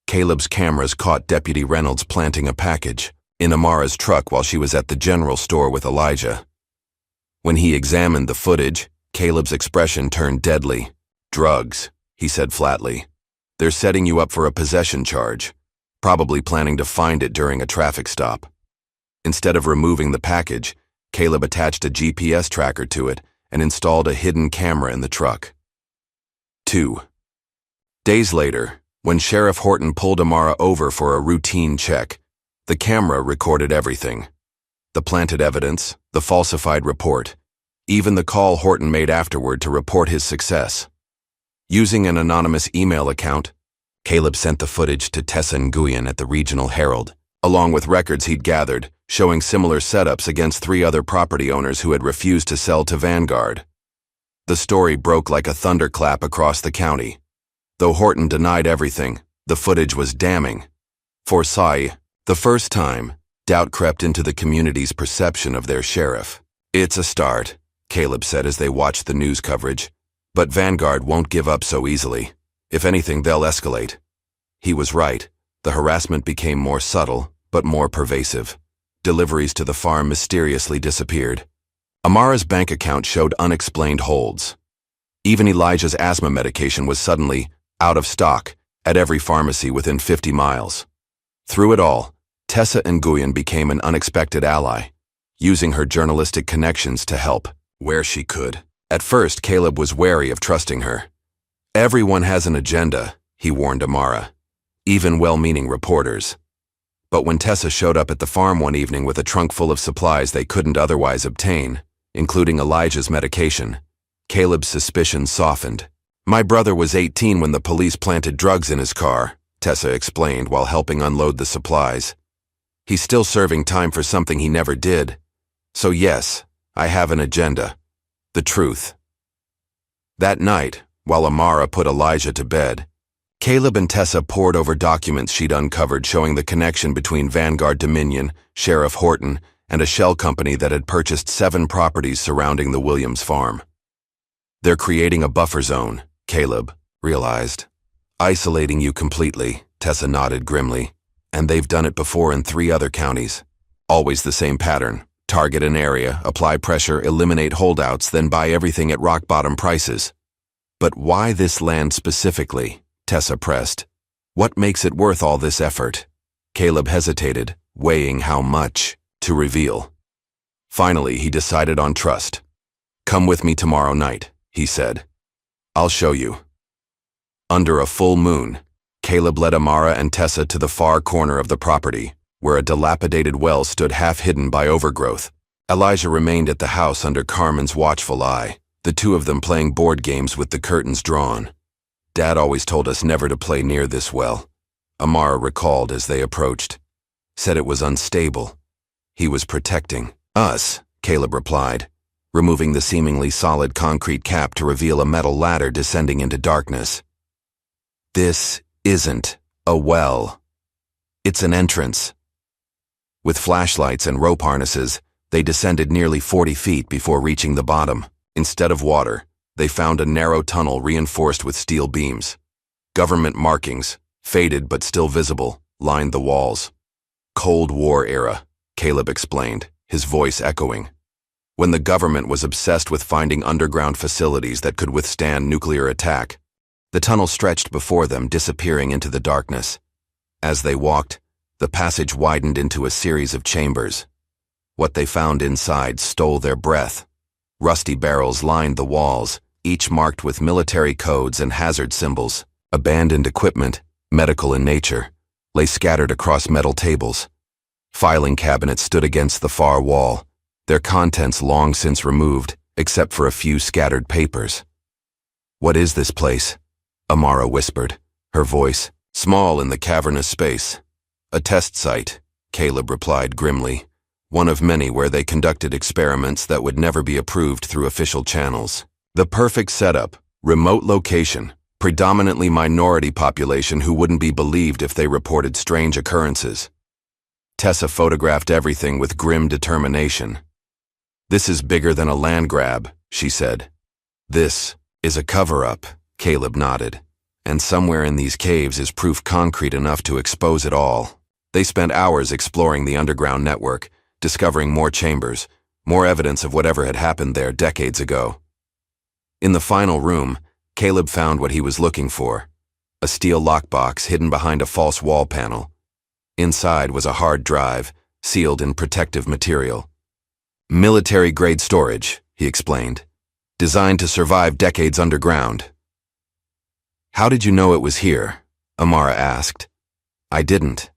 Caleb's cameras caught Deputy Reynolds planting a package in Amara's truck while she was at the general store with Elijah. When he examined the footage, Caleb's expression turned deadly. "Drugs," he said flatly. "They're setting you up for a possession charge, probably planning to find it during a traffic stop." Instead of removing the package, Caleb attached a GPS tracker to it and installed a hidden camera in the truck. 2 days later, when Sheriff Horton pulled Amara over for a routine check, the camera recorded everything. The planted evidence, the falsified report, even the call Horton made afterward to report his success. Using an anonymous email account, Caleb sent the footage to Tessa Nguyen at the Regional Herald, along with records he'd gathered, showing similar setups against 3 other property owners who had refused to sell to Vanguard. The story broke like a thunderclap across the county. Though Horton denied everything, the footage was damning. For the first time, doubt crept into the community's perception of their sheriff. "It's a start," Caleb said as they watched the news coverage. "But Vanguard won't give up so easily. If anything, they'll escalate." He was right. The harassment became more subtle, but more pervasive. Deliveries to the farm mysteriously disappeared. Amara's bank account showed unexplained holds. Even Elijah's asthma medication was suddenly out of stock at every pharmacy within 50 miles. Through it all, Tessa Nguyen became an unexpected ally, using her journalistic connections to help where she could. At first, Caleb was wary of trusting her. "Everyone has an agenda," he warned Amara, even well-meaning reporters. But when Tessa showed up at the farm one evening with a trunk full of supplies they couldn't otherwise obtain, including Elijah's medication, Caleb's suspicions softened. "My brother was 18 when the police planted drugs in his car," Tessa explained while helping unload the supplies. "He's still serving time for something he never did. So yes, I have an agenda. The truth." That night, while Amara put Elijah to bed, Caleb and Tessa pored over documents she'd uncovered showing the connection between Vanguard Dominion, Sheriff Horton, and a shell company that had purchased 7 properties surrounding the Williams farm. "They're creating a buffer zone," Caleb realized. "Isolating you completely," Tessa nodded grimly. "And they've done it before in 3 other counties. Always the same pattern. Target an area, apply pressure, eliminate holdouts, then buy everything at rock-bottom prices." "But why this land specifically?" Tessa pressed. "What makes it worth all this effort?" Caleb hesitated, weighing how much to reveal. Finally, he decided on trust. "Come with me tomorrow night," he said. "I'll show you." Under a full moon, Caleb led Amara and Tessa to the far corner of the property, where a dilapidated well stood half-hidden by overgrowth. Elijah remained at the house under Carmen's watchful eye, the 2 of them playing board games with the curtains drawn. "Dad always told us never to play near this well," Amara recalled as they approached. "Said it was unstable. He was protecting us," Caleb replied, removing the seemingly solid concrete cap to reveal a metal ladder descending into darkness. "This isn't a well. It's an entrance." With flashlights and rope harnesses, they descended nearly 40 feet before reaching the bottom. Instead of water, they found a narrow tunnel reinforced with steel beams. Government markings, faded but still visible, lined the walls. "Cold War era," Caleb explained, his voice echoing. "When the government was obsessed with finding underground facilities that could withstand nuclear attack." The tunnel stretched before them, disappearing into the darkness. As they walked, the passage widened into a series of chambers. What they found inside stole their breath. Rusty barrels lined the walls, each marked with military codes and hazard symbols. Abandoned equipment, medical in nature, lay scattered across metal tables. Filing cabinets stood against the far wall, their contents long since removed, except for a few scattered papers. "What is this place?" Amara whispered, her voice small in the cavernous space. "A test site," Caleb replied grimly. "One of many where they conducted experiments that would never be approved through official channels. The perfect setup, remote location, predominantly minority population who wouldn't be believed if they reported strange occurrences. Tessa photographed everything with grim determination. "This is bigger than a land grab," she said. "This is a cover-up," Caleb nodded. "And somewhere in these caves is proof concrete enough to expose it all." They spent hours exploring the underground network, discovering more chambers, more evidence of whatever had happened there decades ago. In the final room, Caleb found what he was looking for: a steel lockbox hidden behind a false wall panel. Inside was a hard drive, sealed in protective material. "Military-grade storage," he explained, "designed to survive decades underground." "How did you know it was here?" Amara asked. "I didn't.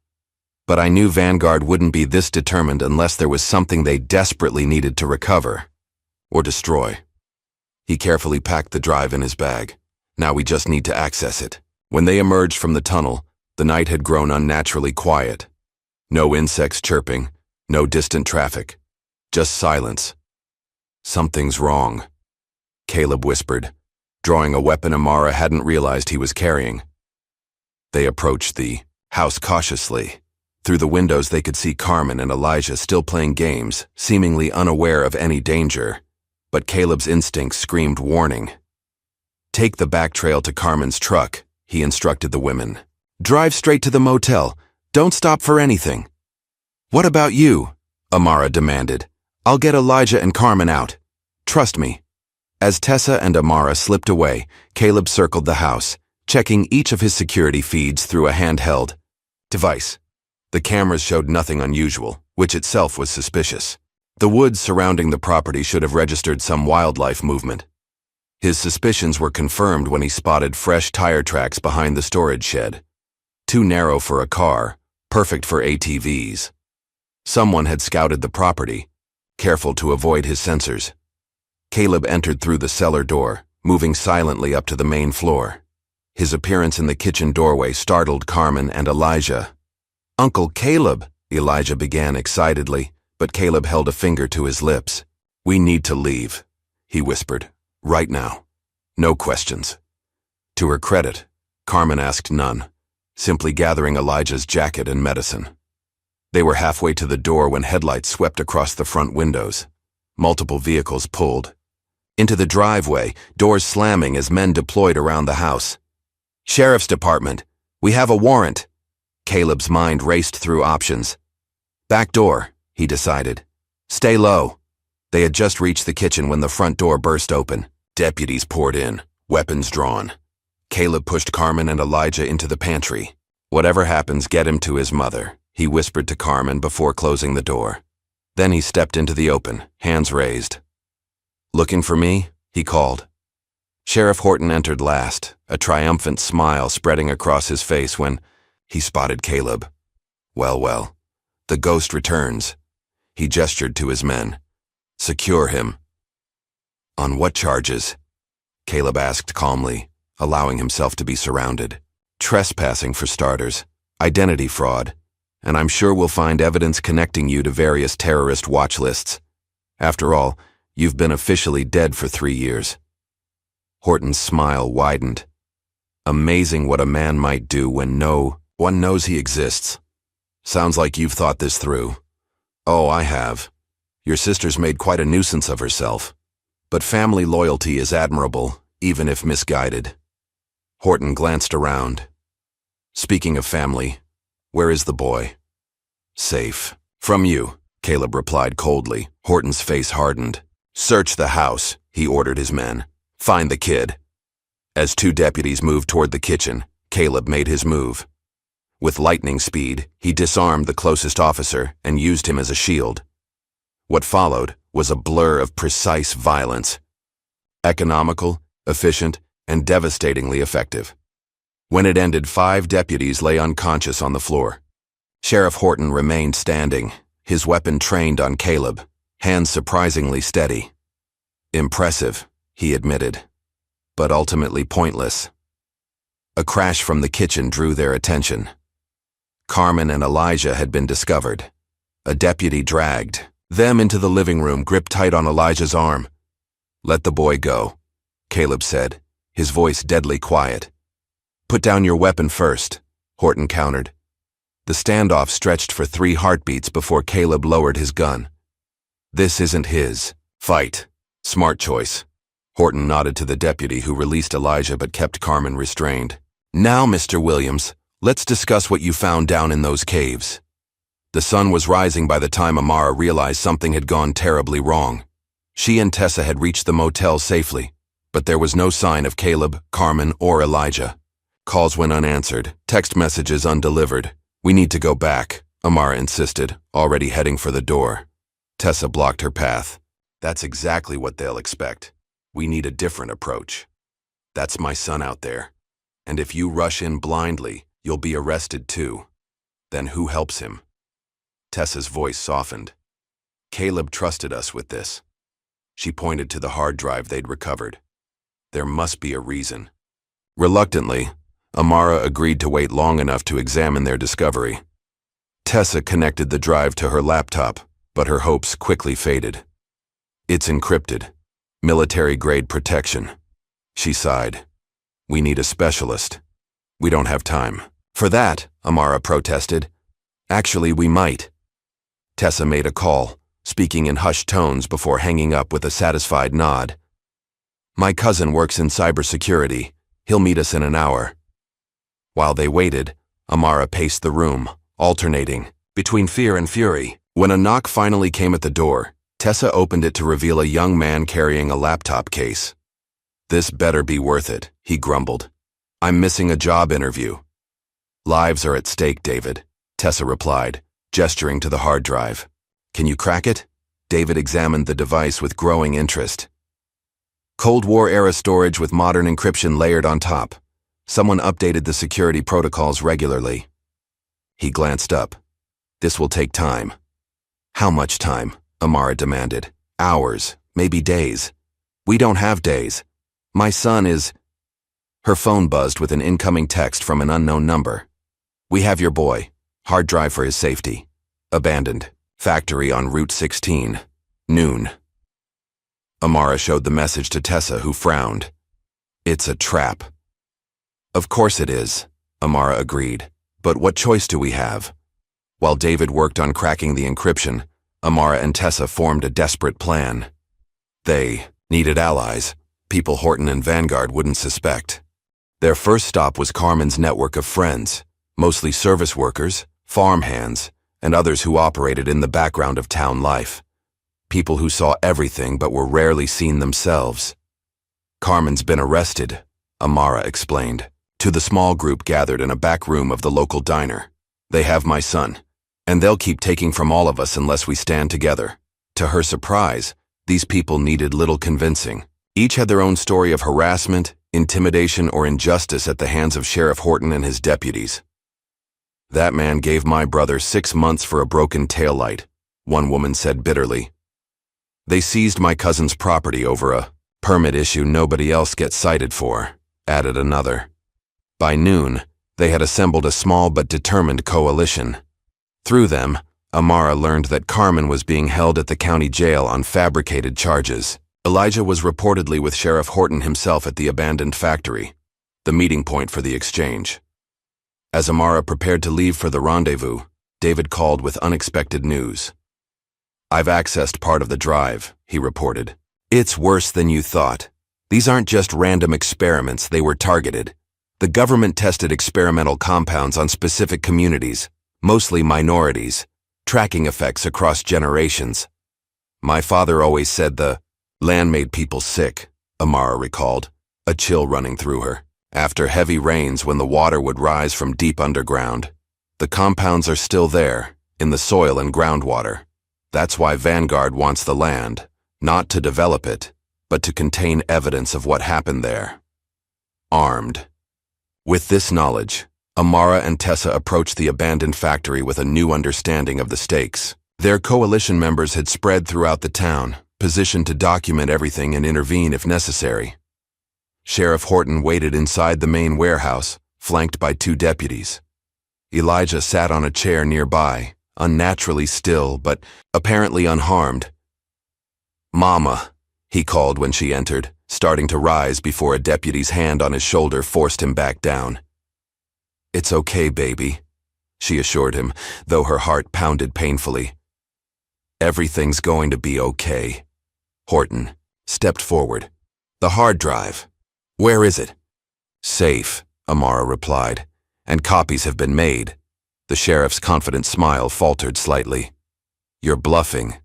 But I knew Vanguard wouldn't be this determined unless there was something they desperately needed to recover or destroy." He carefully packed the drive in his bag. "Now we just need to access it." When they emerged from the tunnel, the night had grown unnaturally quiet. No insects chirping, no distant traffic, just silence. "Something's wrong," Caleb whispered, drawing a weapon Amara hadn't realized he was carrying. They approached the house cautiously. Through the windows they could see Carmen and Elijah still playing games, seemingly unaware of any danger. But Caleb's instincts screamed warning. "Take the back trail to Carmen's truck," he instructed the women. "Drive straight to the motel. Don't stop for anything." "What about you?" Amara demanded. "I'll get Elijah and Carmen out. Trust me." As Tessa and Amara slipped away, Caleb circled the house, checking each of his security feeds through a handheld device. The cameras showed nothing unusual, which itself was suspicious. The woods surrounding the property should have registered some wildlife movement. His suspicions were confirmed when he spotted fresh tire tracks behind the storage shed. Too narrow for a car, perfect for ATVs. Someone had scouted the property, careful to avoid his sensors. Caleb entered through the cellar door, moving silently up to the main floor. His appearance in the kitchen doorway startled Carmen and Elijah. "Uncle Caleb," Elijah began excitedly, but Caleb held a finger to his lips. "We need to leave," he whispered. "Right now. No questions." To her credit, Carmen asked none, simply gathering Elijah's jacket and medicine. They were halfway to the door when headlights swept across the front windows. Multiple vehicles pulled into the driveway, doors slamming as men deployed around the house. "Sheriff's Department, we have a warrant." Caleb's mind raced through options. "Back door," he decided. "Stay low." They had just reached the kitchen when the front door burst open. Deputies poured in, weapons drawn. Caleb pushed Carmen and Elijah into the pantry. "Whatever happens, get him to his mother," he whispered to Carmen before closing the door. Then he stepped into the open, hands raised. "Looking for me?" he called. Sheriff Horton entered last, a triumphant smile spreading across his face when he spotted Caleb. Well, the ghost returns." He gestured to his men. "Secure him." "On what charges?" Caleb asked calmly, allowing himself to be surrounded. "Trespassing for starters, identity fraud, and I'm sure we'll find evidence connecting you to various terrorist watch lists. After all, you've been officially dead for 3 years. Horton's smile widened. "Amazing what a man might do when no one knows he exists. Sounds like you've thought this through." "Oh, I have. Your sister's made quite a nuisance of herself. But family loyalty is admirable, even if misguided." Horton glanced around. "Speaking of family, where is the boy?" "Safe. From you," Caleb replied coldly. Horton's face hardened. "Search the house," he ordered his men. "Find the kid." As 2 deputies moved toward the kitchen, Caleb made his move. With lightning speed, he disarmed the closest officer and used him as a shield. What followed was a blur of precise violence. Economical, efficient, and devastatingly effective. When it ended, 5 deputies lay unconscious on the floor. Sheriff Horton remained standing, his weapon trained on Caleb, hands surprisingly steady. Impressive, he admitted, but ultimately pointless. A crash from the kitchen drew their attention. Carmen and Elijah had been discovered. A deputy dragged them into the living room, gripped tight on Elijah's arm. "Let the boy go," Caleb said, his voice deadly quiet. Put down your weapon first, Horton countered. The standoff stretched for 3 heartbeats before Caleb lowered his gun. This isn't his. Fight. Smart choice. Horton nodded to the deputy who released Elijah but kept Carmen restrained. Now, Mr. Williams, let's discuss what you found down in those caves. The sun was rising by the time Amara realized something had gone terribly wrong. She and Tessa had reached the motel safely, but there was no sign of Caleb, Carmen, or Elijah. Calls went unanswered, text messages undelivered. We need to go back, Amara insisted, already heading for the door. Tessa blocked her path. That's exactly what they'll expect. We need a different approach. That's my son out there. And if you rush in blindly, you'll be arrested too. Then who helps him? Tessa's voice softened. Caleb trusted us with this. She pointed to the hard drive they'd recovered. There must be a reason. Reluctantly, Amara agreed to wait long enough to examine their discovery. Tessa connected the drive to her laptop, but her hopes quickly faded. It's encrypted. Military-grade protection. She sighed. We need a specialist. We don't have time. For that, Amara protested. Actually, we might. Tessa made a call, speaking in hushed tones before hanging up with a satisfied nod. My cousin works in cybersecurity. He'll meet us in an hour. While they waited, Amara paced the room, alternating between fear and fury. When a knock finally came at the door, Tessa opened it to reveal a young man carrying a laptop case. This better be worth it, he grumbled. I'm missing a job interview. Lives are at stake, David, Tessa replied, gesturing to the hard drive. Can you crack it? David examined the device with growing interest. Cold War-era storage with modern encryption layered on top. Someone updated the security protocols regularly. He glanced up. This will take time. How much time? Amara demanded. Hours, maybe days. We don't have days. My son is... Her phone buzzed with an incoming text from an unknown number. We have your boy. Hard drive for his safety. Abandoned. Factory on Route 16. Noon. Amara showed the message to Tessa, who frowned. It's a trap. Of course it is, Amara agreed. But what choice do we have? While David worked on cracking the encryption, Amara and Tessa formed a desperate plan. They needed allies, people Horton and Vanguard wouldn't suspect. Their first stop was Carmen's network of friends, mostly service workers, farmhands, and others who operated in the background of town life. People who saw everything but were rarely seen themselves. Carmen's been arrested, Amara explained, to the small group gathered in a back room of the local diner. They have my son, and they'll keep taking from all of us unless we stand together. To her surprise, these people needed little convincing. Each had their own story of harassment, intimidation, or injustice at the hands of Sheriff Horton and his deputies. That man gave my brother 6 months for a broken taillight, one woman said bitterly. They seized my cousin's property over a permit issue nobody else gets cited for, added another. By noon, they had assembled a small but determined coalition. Through them, Amara learned that Carmen was being held at the county jail on fabricated charges. Elijah was reportedly with Sheriff Horton himself at the abandoned factory, the meeting point for the exchange. As Amara prepared to leave for the rendezvous, David called with unexpected news. I've accessed part of the drive, he reported. It's worse than you thought. These aren't just random experiments, they were targeted. The government tested experimental compounds on specific communities, mostly minorities, tracking effects across generations. My father always said the land made people sick, Amara recalled, a chill running through her. After heavy rains, when the water would rise from deep underground, the compounds are still there, in the soil and groundwater. That's why Vanguard wants the land, not to develop it, but to contain evidence of what happened there. Armed. With this knowledge, Amara and Tessa approached the abandoned factory with a new understanding of the stakes. Their coalition members had spread throughout the town, positioned to document everything and intervene if necessary. Sheriff Horton waited inside the main warehouse, flanked by 2 deputies. Elijah sat on a chair nearby, unnaturally still, but apparently unharmed. Mama, he called when she entered, starting to rise before a deputy's hand on his shoulder forced him back down. "It's okay, baby," she assured him, though her heart pounded painfully. "Everything's going to be okay." Horton stepped forward. "The hard drive. Where is it?" "Safe," Amara replied, "and copies have been made." The sheriff's confident smile faltered slightly. "You're bluffing."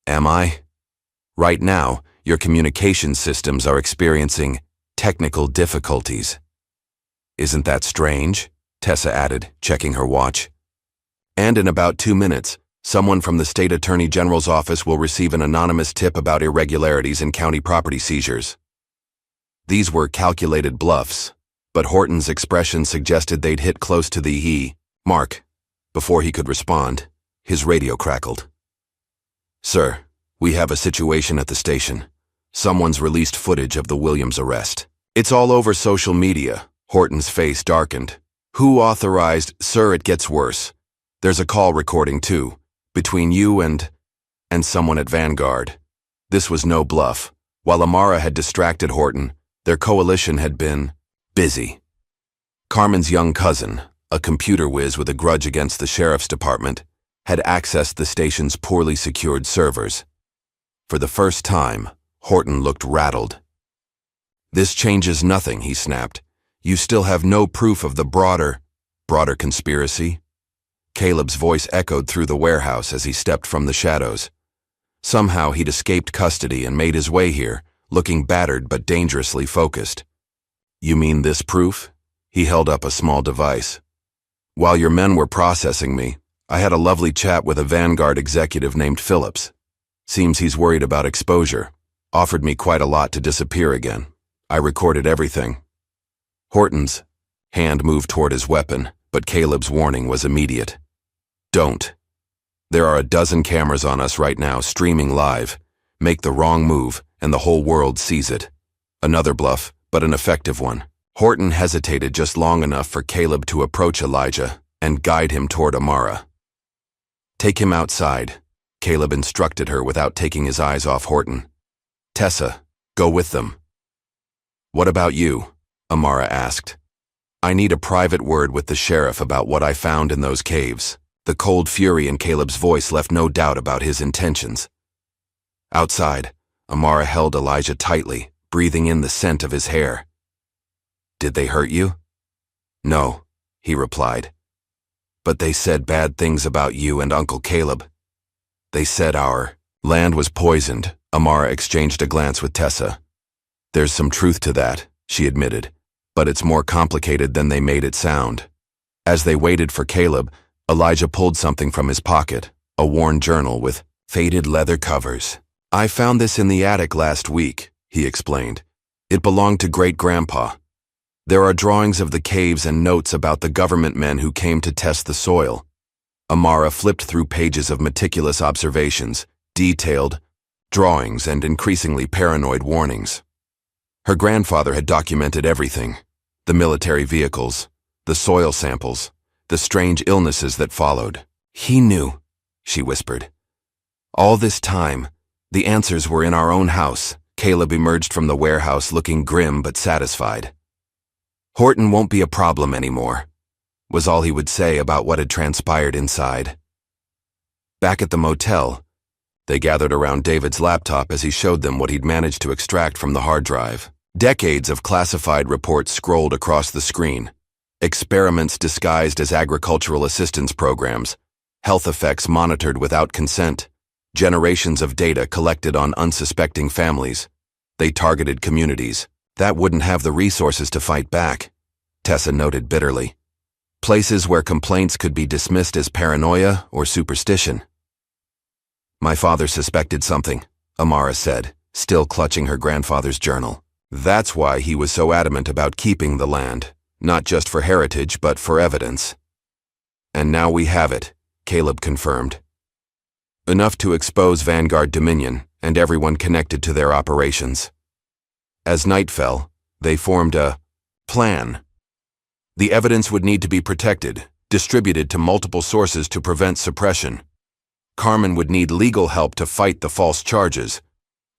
"Am I?" "Right now, your communication systems are experiencing technical difficulties." "Isn't that strange?" Tessa added, checking her watch. "And in about 2 minutes, someone from the State Attorney General's office will receive an anonymous tip about irregularities in county property seizures." These were calculated bluffs, but Horton's expression suggested they'd hit close to the mark. Before he could respond, his radio crackled. "Sir, we have a situation at the station. Someone's released footage of the Williams arrest. It's all over social media." Horton's face darkened. "Who authorized—" "Sir, it gets worse. There's a call recording, too, between you and someone at Vanguard." This was no bluff. While Amara had distracted Horton, their coalition had been busy. Carmen's young cousin, a computer whiz with a grudge against the sheriff's department, had accessed the station's poorly secured servers. For the first time, Horton looked rattled. "This changes nothing," he snapped. "You still have no proof of the broader conspiracy?" Caleb's voice echoed through the warehouse as he stepped from the shadows. Somehow he'd escaped custody and made his way here, looking battered but dangerously focused. "You mean this proof?" He held up a small device. "While your men were processing me, I had a lovely chat with a Vanguard executive named Phillips. Seems he's worried about exposure. Offered me quite a lot to disappear again. I recorded everything." Horton's hand moved toward his weapon, but Caleb's warning was immediate. "Don't. There are a dozen cameras on us right now, streaming live. Make the wrong move, and the whole world sees it." Another bluff, but an effective one. Horton hesitated just long enough for Caleb to approach Elijah and guide him toward Amara. "Take him outside," Caleb instructed her without taking his eyes off Horton. "Tessa, go with them." "What about you?" Amara asked. "I need a private word with the sheriff about what I found in those caves." The cold fury in Caleb's voice left no doubt about his intentions. Outside, Amara held Elijah tightly, breathing in the scent of his hair. "Did they hurt you?" "No," he replied. "But they said bad things about you and Uncle Caleb. They said our land was poisoned." Amara exchanged a glance with Tessa. "There's some truth to that," she admitted, "but it's more complicated than they made it sound." As they waited for Caleb, Elijah pulled something from his pocket, a worn journal with faded leather covers. "I found this in the attic last week," he explained. "It belonged to Great-Grandpa. There are drawings of the caves and notes about the government men who came to test the soil." Amara flipped through pages of meticulous observations, detailed drawings, and increasingly paranoid warnings. Her grandfather had documented everything: the military vehicles, the soil samples, the strange illnesses that followed. "He knew," she whispered. "All this time, the answers were in our own house." Caleb emerged from the warehouse looking grim but satisfied. "Horton won't be a problem anymore," was all he would say about what had transpired inside. Back at the motel, they gathered around David's laptop as he showed them what he'd managed to extract from the hard drive. Decades of classified reports scrolled across the screen. Experiments disguised as agricultural assistance programs, health effects monitored without consent, generations of data collected on unsuspecting families. They targeted communities that wouldn't have the resources to fight back, Tessa noted bitterly. Places where complaints could be dismissed as paranoia or superstition. "My father suspected something," Amara said, still clutching her grandfather's journal. "That's why he was so adamant about keeping the land. Not just for heritage, but for evidence." "And now we have it," Caleb confirmed. "Enough to expose Vanguard Dominion and everyone connected to their operations." As night fell, they formed a plan. The evidence would need to be protected, distributed to multiple sources to prevent suppression. Carmen would need legal help to fight the false charges.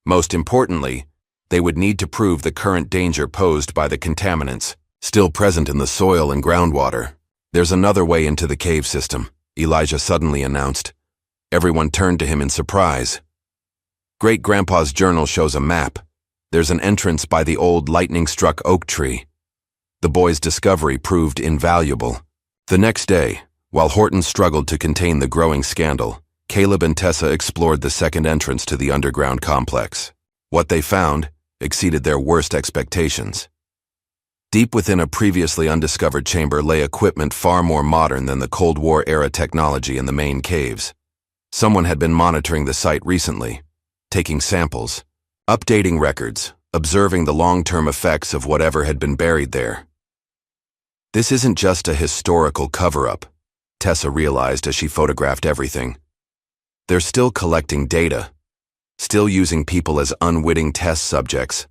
Most importantly, they would need to prove the current danger posed by the contaminants. still present in the soil and groundwater. There's another way into the cave system, Elijah suddenly announced. Everyone turned to him in surprise. Great-grandpa's journal shows a map. There's an entrance by the old lightning-struck oak tree. The boy's discovery proved invaluable. The next day, while Horton struggled to contain the growing scandal, Caleb and Tessa explored the second entrance to the underground complex. What they found exceeded their worst expectations. Deep within a previously undiscovered chamber lay equipment far more modern than the Cold War-era technology in the main caves. Someone had been monitoring the site recently, taking samples, updating records, observing the long-term effects of whatever had been buried there. This isn't just a historical cover-up, Tessa realized as she photographed everything. They're still collecting data, still using people as unwitting test subjects.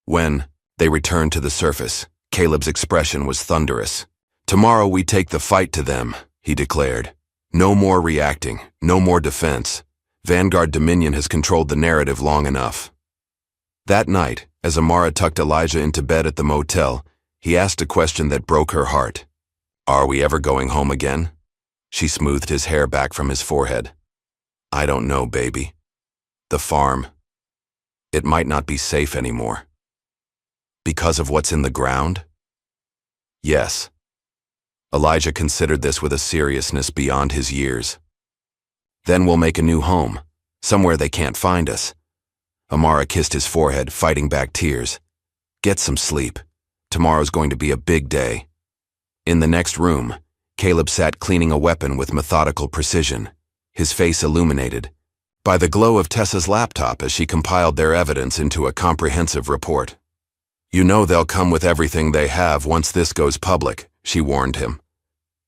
When they returned to the surface, Caleb's expression was thunderous. "Tomorrow we take the fight to them," he declared. "No more reacting, no more defense. Vanguard Dominion has controlled the narrative long enough." That night, as Amara tucked Elijah into bed at the motel, he asked a question that broke her heart. "Are we ever going home again?" She smoothed his hair back from his forehead. "I don't know, baby. The farm. It might not be safe anymore." "Because of what's in the ground?" "Yes." Elijah considered this with a seriousness beyond his years. "Then we'll make a new home, somewhere they can't find us." Amara kissed his forehead, fighting back tears. "Get some sleep. Tomorrow's going to be a big day." In the next room, Caleb sat cleaning a weapon with methodical precision, his face illuminated by the glow of Tessa's laptop as she compiled their evidence into a comprehensive report. "You know they'll come with everything they have once this goes public," she warned him.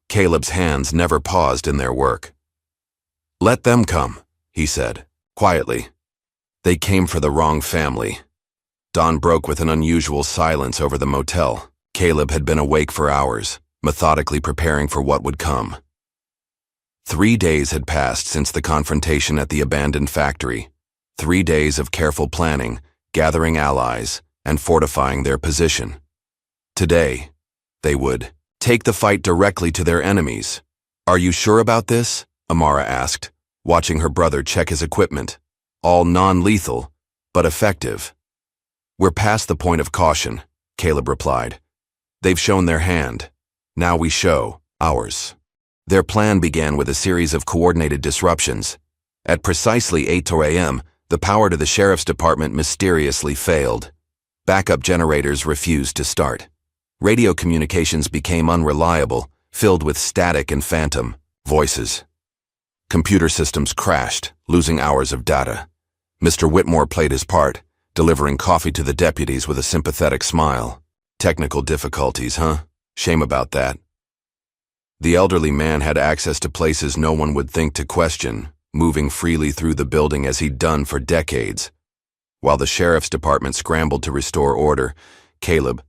Caleb's hands never paused in their work. "Let them come," he said, quietly. They came for the wrong family. Dawn broke with an unusual silence over the motel. Caleb had been awake for hours, methodically preparing for what would come. 3 days had passed since the confrontation at the abandoned factory. 3 days of careful planning, gathering allies, and fortifying their position. Today, they would take the fight directly to their enemies. "Are you sure about this?" Amara asked, watching her brother check his equipment. "All non-lethal, but effective." "We're past the point of caution," Caleb replied. "They've shown their hand. Now we show ours." Their plan began with a series of coordinated disruptions. At precisely 8 a.m., the power to the sheriff's department mysteriously failed. Backup generators refused to start. Radio communications became unreliable, filled with static and phantom voices. Computer systems crashed, losing hours of data. Mr. Whitmore played his part, delivering coffee to the deputies with a sympathetic smile. "Technical difficulties, huh? Shame about that." The elderly man had access to places no one would think to question, moving freely through the building as he'd done for decades. While the sheriff's department scrambled to restore order, Caleb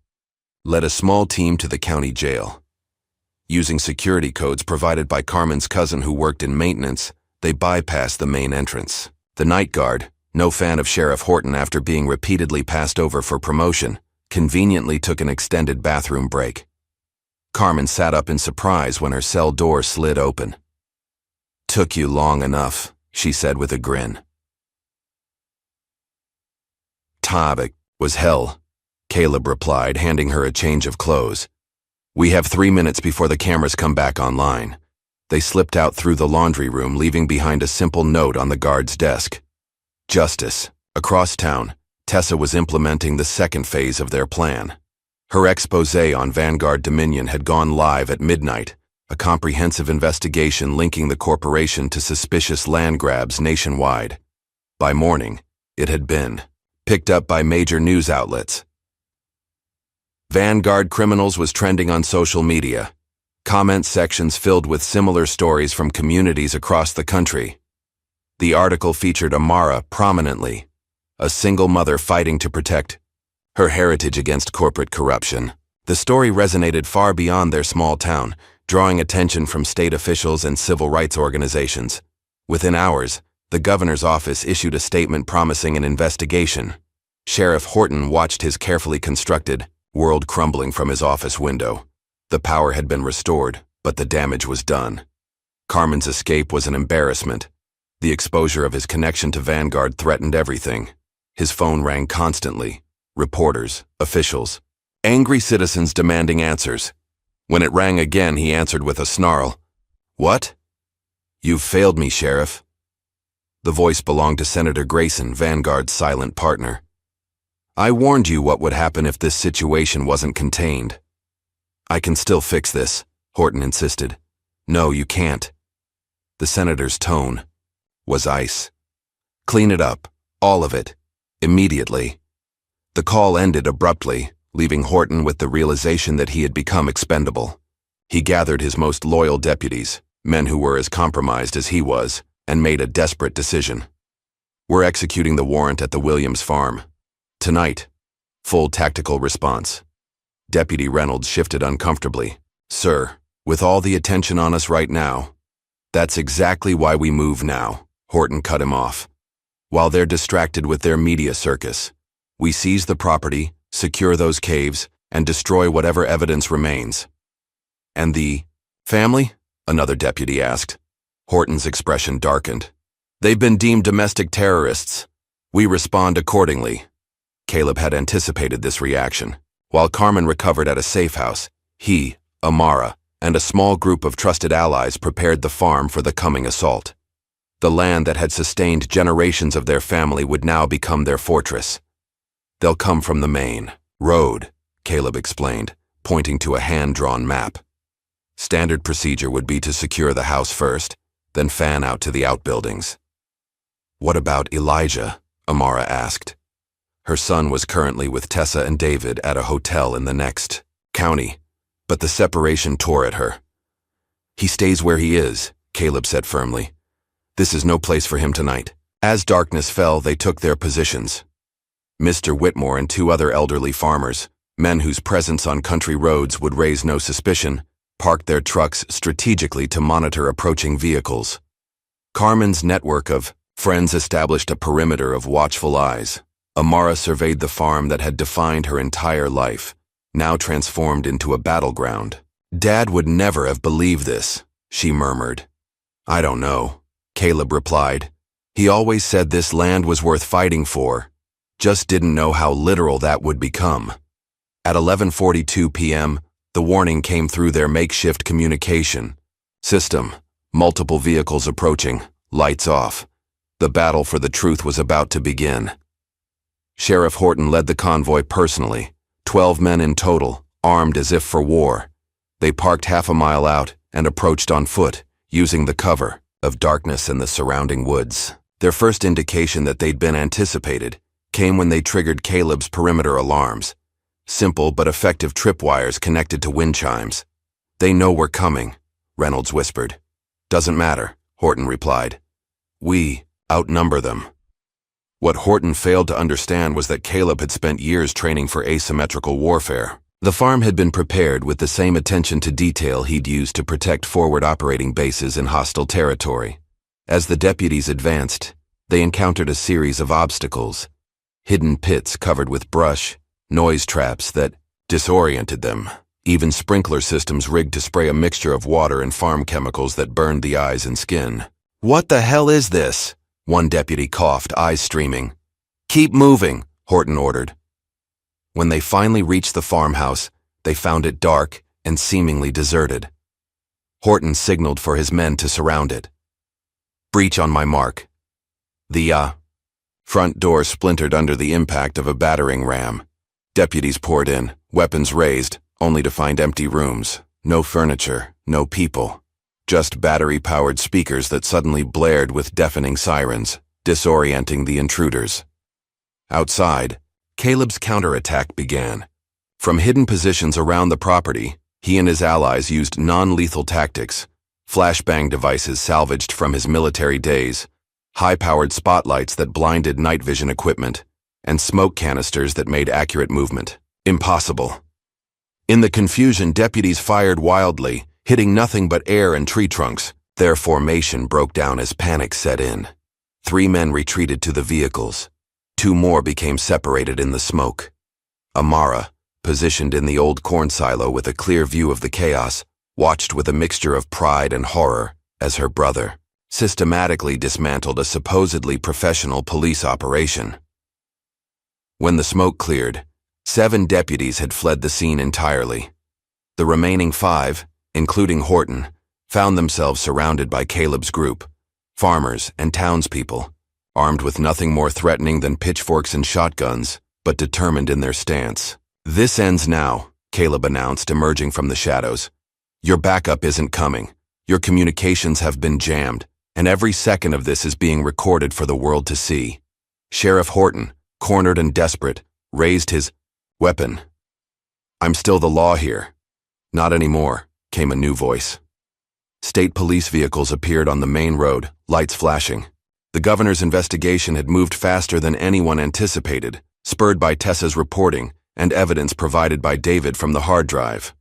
led a small team to the county jail. Using security codes provided by Carmen's cousin who worked in maintenance, they bypassed the main entrance. The night guard, no fan of Sheriff Horton after being repeatedly passed over for promotion, conveniently took an extended bathroom break. Carmen sat up in surprise when her cell door slid open. "Took you long enough," she said with a grin. "Topic was hell," Caleb replied, handing her a change of clothes. "We have 3 minutes before the cameras come back online." They slipped out through the laundry room, leaving behind a simple note on the guard's desk. Justice. Across town, Tessa was implementing the second phase of their plan. Her exposé on Vanguard Dominion had gone live at midnight, a comprehensive investigation linking the corporation to suspicious land grabs nationwide. By morning, it had been picked up by major news outlets. Vanguard Criminals was trending on social media, comment sections filled with similar stories from communities across the country. The article featured Amara prominently, a single mother fighting to protect her heritage against corporate corruption. The story resonated far beyond their small town, drawing attention from state officials and civil rights organizations. Within hours, the governor's office issued a statement promising an investigation. Sheriff Horton watched his carefully constructed, world crumbling from his office window. The power had been restored, but the damage was done. Carmen's escape was an embarrassment. The exposure of his connection to Vanguard threatened everything. His phone rang constantly. Reporters, officials, angry citizens demanding answers. When it rang again, he answered with a snarl. "What?" "You've failed me, Sheriff." The voice belonged to Senator Grayson, Vanguard's silent partner. "I warned you what would happen if this situation wasn't contained." "I can still fix this," Horton insisted. "No, you can't." The senator's tone was ice. "Clean it up, all of it, immediately." The call ended abruptly, leaving Horton with the realization that he had become expendable. He gathered his most loyal deputies, men who were as compromised as he was, and made a desperate decision. "We're executing the warrant at the Williams farm. Tonight." Full tactical response. Deputy Reynolds shifted uncomfortably. "Sir, with all the attention on us right now." "That's exactly why we move now," Horton cut him off. "While they're distracted with their media circus, we seize the property, secure those caves, and destroy whatever evidence remains." "And the family?" another deputy asked. Horton's expression darkened. "They've been deemed domestic terrorists. We respond accordingly." Caleb had anticipated this reaction. While Carmen recovered at a safe house, he, Amara, and a small group of trusted allies prepared the farm for the coming assault. The land that had sustained generations of their family would now become their fortress. "They'll come from the main road," Caleb explained, pointing to a hand-drawn map. Standard procedure would be to secure the house first, then fan out to the outbuildings. "What about Elijah?" Amara asked. Her son was currently with Tessa and David at a hotel in the next county, but the separation tore at her. "He stays where he is," Caleb said firmly. "This is no place for him tonight." As darkness fell, they took their positions. Mr. Whitmore and two other elderly farmers, men whose presence on country roads would raise no suspicion, parked their trucks strategically to monitor approaching vehicles. Carmen's network of friends established a perimeter of watchful eyes. Amara surveyed the farm that had defined her entire life, now transformed into a battleground. "Dad would never have believed this," she murmured. "I don't know," Caleb replied. "He always said this land was worth fighting for, just didn't know how literal that would become." At 11:42 p.m., the warning came through their makeshift communication system. Multiple vehicles approaching, lights off. The battle for the truth was about to begin. Sheriff Horton led the convoy personally, 12 men in total, armed as if for war. They parked half a mile out and approached on foot, using the cover of darkness and the surrounding woods. Their first indication that they'd been anticipated came when they triggered Caleb's perimeter alarms. Simple but effective tripwires connected to wind chimes. "They know we're coming," Reynolds whispered. "Doesn't matter," Horton replied. "We outnumber them." What Horton failed to understand was that Caleb had spent years training for asymmetrical warfare. The farm had been prepared with the same attention to detail he'd used to protect forward operating bases in hostile territory. As the deputies advanced, they encountered a series of obstacles. Hidden pits covered with brush, noise traps that disoriented them, even sprinkler systems rigged to spray a mixture of water and farm chemicals that burned the eyes and skin. "What the hell is this?" one deputy coughed, eyes streaming. "Keep moving," Horton ordered. When they finally reached the farmhouse, they found it dark and seemingly deserted. Horton signaled for his men to surround it. "Breach on my mark." The front door splintered under the impact of a battering ram. Deputies poured in, weapons raised, only to find empty rooms. No furniture, no people. Just battery-powered speakers that suddenly blared with deafening sirens, disorienting the intruders. Outside, Caleb's counterattack began. From hidden positions around the property, he and his allies used non-lethal tactics, flashbang devices salvaged from his military days, high-powered spotlights that blinded night vision equipment, and smoke canisters that made accurate movement impossible. In the confusion, deputies fired wildly, hitting nothing but air and tree trunks. Their formation broke down as panic set in. 3 men retreated to the vehicles. 2 more became separated in the smoke. Amara, positioned in the old corn silo with a clear view of the chaos, watched with a mixture of pride and horror as her brother systematically dismantled a supposedly professional police operation. When the smoke cleared, 7 deputies had fled the scene entirely. The remaining 5, including Horton, found themselves surrounded by Caleb's group, farmers and townspeople, armed with nothing more threatening than pitchforks and shotguns, but determined in their stance. "This ends now," Caleb announced, emerging from the shadows. "Your backup isn't coming. Your communications have been jammed, and every second of this is being recorded for the world to see." Sheriff Horton, cornered and desperate, raised his weapon. "I'm still the law here." "Not anymore," came a new voice. State police vehicles appeared on the main road, lights flashing. The governor's investigation had moved faster than anyone anticipated, spurred by Tessa's reporting and evidence provided by David from the hard drive.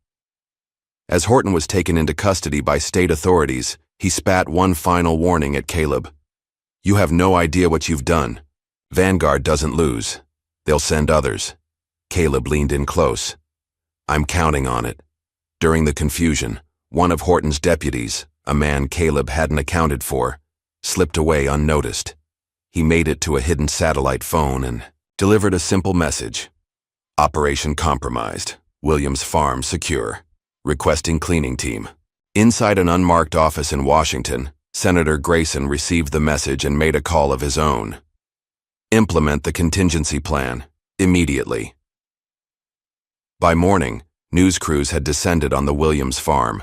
As Horton was taken into custody by state authorities, he spat one final warning at Caleb. "You have no idea what you've done. Vanguard doesn't lose. They'll send others." Caleb leaned in close. "I'm counting on it." During the confusion, one of Horton's deputies, a man Caleb hadn't accounted for, slipped away unnoticed. He made it to a hidden satellite phone and delivered a simple message. "Operation compromised. Williams Farm secure. Requesting cleaning team." Inside an unmarked office in Washington, Senator Grayson received the message and made a call of his own. "Implement the contingency plan. Immediately." By morning, news crews had descended on the Williams farm.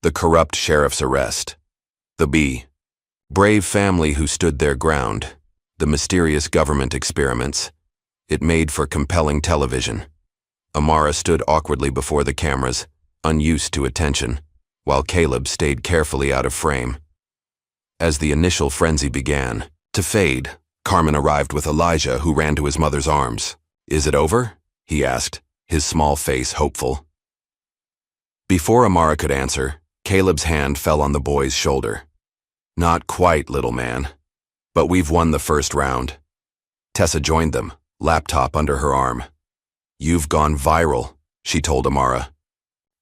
The corrupt sheriff's arrest. The brave family who stood their ground. The mysterious government experiments. It made for compelling television. Amara stood awkwardly before the cameras, unused to attention, while Caleb stayed carefully out of frame. As the initial frenzy began to fade, Carmen arrived with Elijah, who ran to his mother's arms. "Is it over?" he asked, his small face hopeful. Before Amara could answer, Caleb's hand fell on the boy's shoulder. "Not quite, little man. But we've won the first round." Tessa joined them, laptop under her arm. "You've gone viral," she told Amara.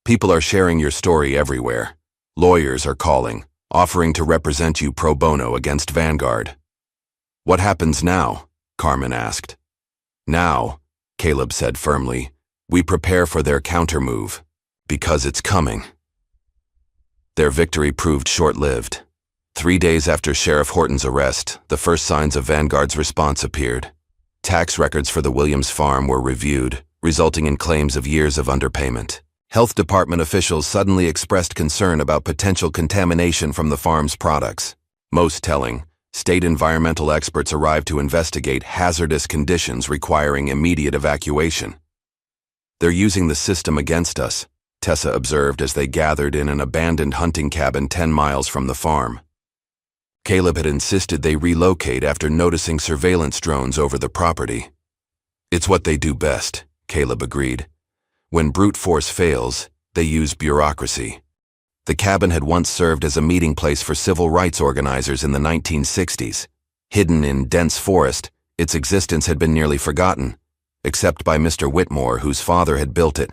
"People are sharing your story everywhere. Lawyers are calling, offering to represent you pro bono against Vanguard." "What happens now?" Carmen asked. "Now," Caleb said firmly, "we prepare for their countermove. Because it's coming." Their victory proved short-lived. 3 days after Sheriff Horton's arrest, the first signs of Vanguard's response appeared. Tax records for the Williams farm were reviewed, resulting in claims of years of underpayment. Health department officials suddenly expressed concern about potential contamination from the farm's products. Most telling, state environmental experts arrived to investigate hazardous conditions requiring immediate evacuation. "They're using the system against us," Tessa observed as they gathered in an abandoned hunting cabin 10 miles from the farm. Caleb had insisted they relocate after noticing surveillance drones over the property. "It's what they do best," Caleb agreed. "When brute force fails, they use bureaucracy." The cabin had once served as a meeting place for civil rights organizers in the 1960s. Hidden in dense forest, its existence had been nearly forgotten, except by Mr. Whitmore, whose father had built it.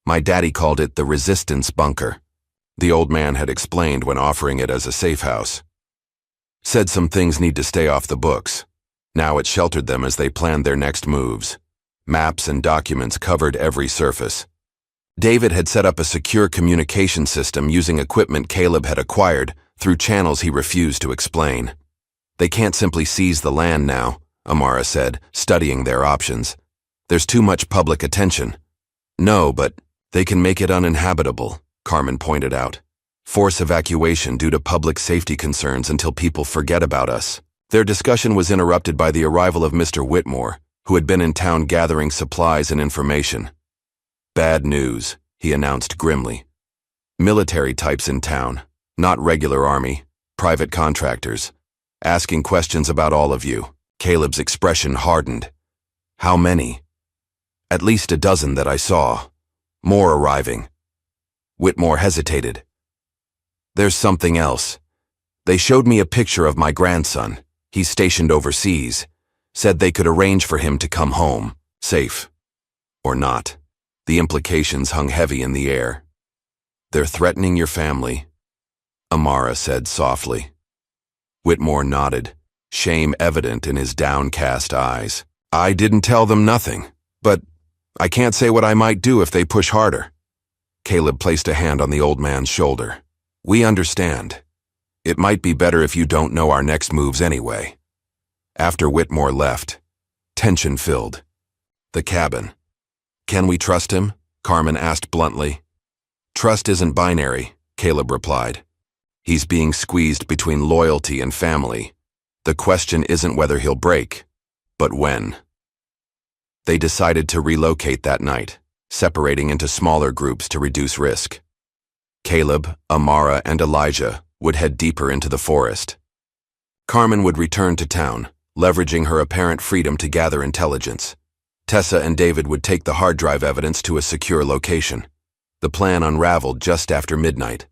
"My daddy called it the resistance bunker," the old man had explained when offering it as a safe house. "Said some things need to stay off the books." Now it sheltered them as they planned their next moves. Maps and documents covered every surface. David had set up a secure communication system using equipment Caleb had acquired through channels he refused to explain. "They can't simply seize the land now," Amara said, studying their options. "There's too much public attention." "No, but they can make it uninhabitable," Carmen pointed out. "Force evacuation due to public safety concerns until people forget about us." Their discussion was interrupted by the arrival of Mr. Whitmore, who had been in town gathering supplies and information. "Bad news," he announced grimly. "Military types in town, not regular army, private contractors, asking questions about all of you." Caleb's expression hardened. "How many?" "At least a dozen that I saw. More arriving." Whitmore hesitated. "There's something else. They showed me a picture of my grandson. He's stationed overseas. Said they could arrange for him to come home, safe. Or not." The implications hung heavy in the air. "They're threatening your family," Amara said softly. Whitmore nodded, shame evident in his downcast eyes. "I didn't tell them nothing, but I can't say what I might do if they push harder." Caleb placed a hand on the old man's shoulder. "We understand. It might be better if you don't know our next moves anyway." After Whitmore left, tension filled the cabin. "Can we trust him?" Carmen asked bluntly. "Trust isn't binary," Caleb replied. "He's being squeezed between loyalty and family. The question isn't whether he'll break, but when." They decided to relocate that night, separating into smaller groups to reduce risk. Caleb, Amara, and Elijah would head deeper into the forest. Carmen would return to town, leveraging her apparent freedom to gather intelligence. Tessa and David would take the hard drive evidence to a secure location. The plan unraveled just after midnight.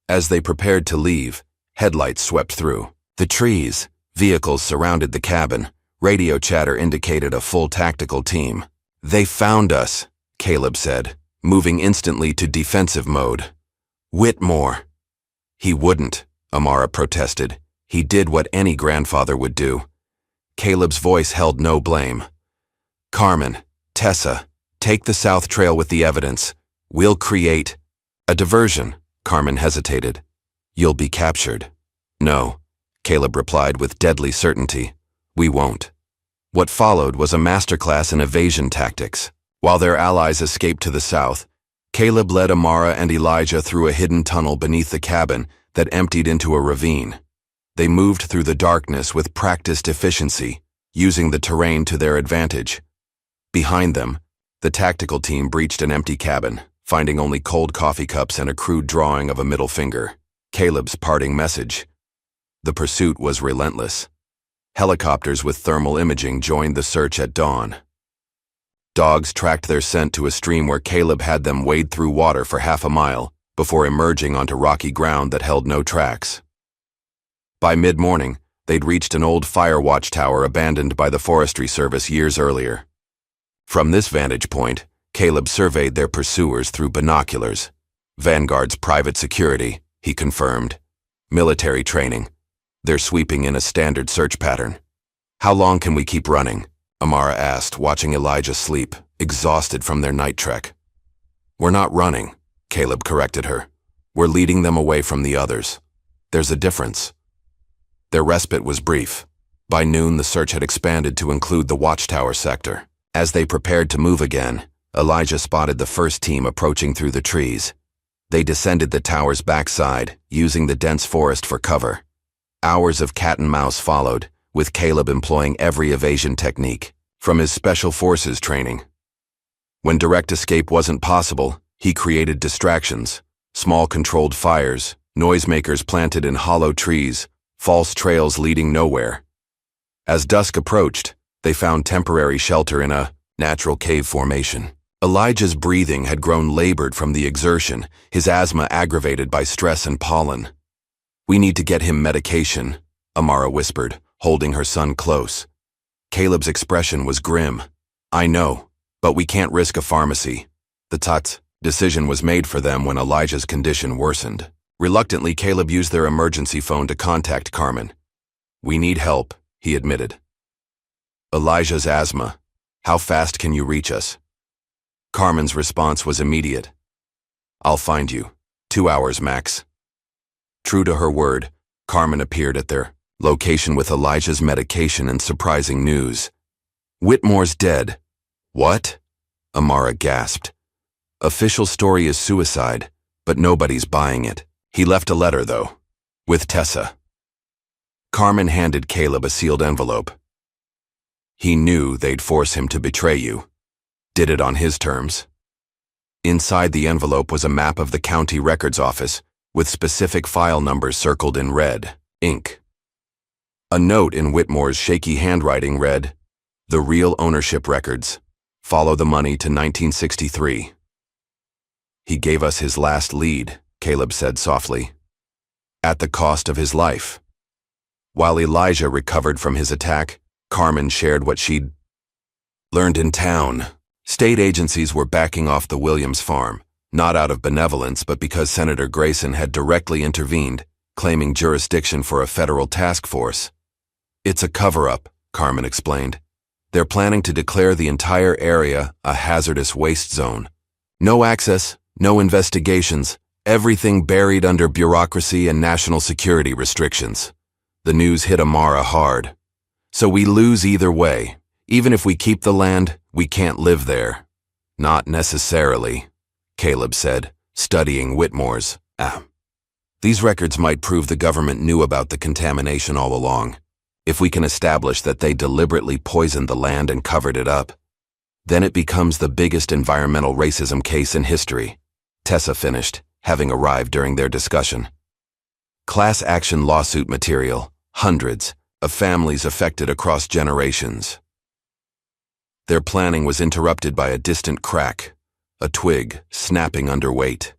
As they prepared to leave, headlights swept through the trees. Vehicles surrounded the cabin. Radio chatter indicated a full tactical team. "They found us," Caleb said, moving instantly to defensive mode. "Whitmore." "He wouldn't," Amara protested. "He did what any grandfather would do." Caleb's voice held no blame. "Carmen, Tessa, take the South Trail with the evidence. We'll create a diversion." Carmen hesitated. "You'll be captured." "No," Caleb replied with deadly certainty. "We won't." What followed was a masterclass in evasion tactics. While their allies escaped to the south, Caleb led Amara and Elijah through a hidden tunnel beneath the cabin that emptied into a ravine. They moved through the darkness with practiced efficiency, using the terrain to their advantage. Behind them, the tactical team breached an empty cabin, finding only cold coffee cups and a crude drawing of a middle finger, Caleb's parting message. The pursuit was relentless. Helicopters with thermal imaging joined the search at dawn. Dogs tracked their scent to a stream where Caleb had them wade through water for half a mile before emerging onto rocky ground that held no tracks. By mid-morning, they'd reached an old fire watchtower abandoned by the Forestry Service years earlier. From this vantage point, Caleb surveyed their pursuers through binoculars. "Vanguard's private security," he confirmed. "Military training. They're sweeping in a standard search pattern." "How long can we keep running?" Amara asked, watching Elijah sleep, exhausted from their night trek. "We're not running," Caleb corrected her. "We're leading them away from the others. There's a difference." Their respite was brief. By noon, the search had expanded to include the watchtower sector. As they prepared to move again, Elijah spotted the first team approaching through the trees. They descended the tower's backside, using the dense forest for cover. Hours of cat and mouse followed, with Caleb employing every evasion technique, from his special forces training. When direct escape wasn't possible, he created distractions, small controlled fires, noisemakers planted in hollow trees, false trails leading nowhere. As dusk approached, they found temporary shelter in a natural cave formation. Elijah's breathing had grown labored from the exertion, his asthma aggravated by stress and pollen. "We need to get him medication," Amara whispered, holding her son close. Caleb's expression was grim. "I know, but we can't risk a pharmacy." The decision was made for them when Elijah's condition worsened. Reluctantly, Caleb used their emergency phone to contact Carmen. "We need help," he admitted. "Elijah's asthma. How fast can you reach us?" Carmen's response was immediate. "I'll find you. 2 hours max." True to her word, Carmen appeared at their location with Elijah's medication and surprising news. "Whitmore's dead." "What?" Amara gasped. "Official story is suicide, but nobody's buying it. He left a letter, though, with Tessa." Carmen handed Caleb a sealed envelope. "He knew they'd force him to betray you. Did it on his terms." Inside the envelope was a map of the county records office, with specific file numbers circled in red ink. A note in Whitmore's shaky handwriting read, "The real ownership records. Follow the money to 1963. "He gave us his last lead," Caleb said softly. "At the cost of his life." While Elijah recovered from his attack, Carmen shared what she'd learned in town. State agencies were backing off the Williams farm, not out of benevolence but because Senator Grayson had directly intervened, claiming jurisdiction for a federal task force. It's a cover-up, Carmen explained. They're planning to declare the entire area a hazardous waste zone. No access, no investigations, everything buried under bureaucracy and national security restrictions. The news hit Amara hard. So we lose either way. Even if we keep the land, we can't live there. Not necessarily, Caleb said, studying Whitmore's. These records might prove the government knew about the contamination all along. If we can establish that they deliberately poisoned the land and covered it up, then it becomes the biggest environmental racism case in history, Tessa finished, having arrived during their discussion. Class action lawsuit material, hundreds of families affected across generations. Their planning was interrupted by a distant crack, a twig snapping under weight.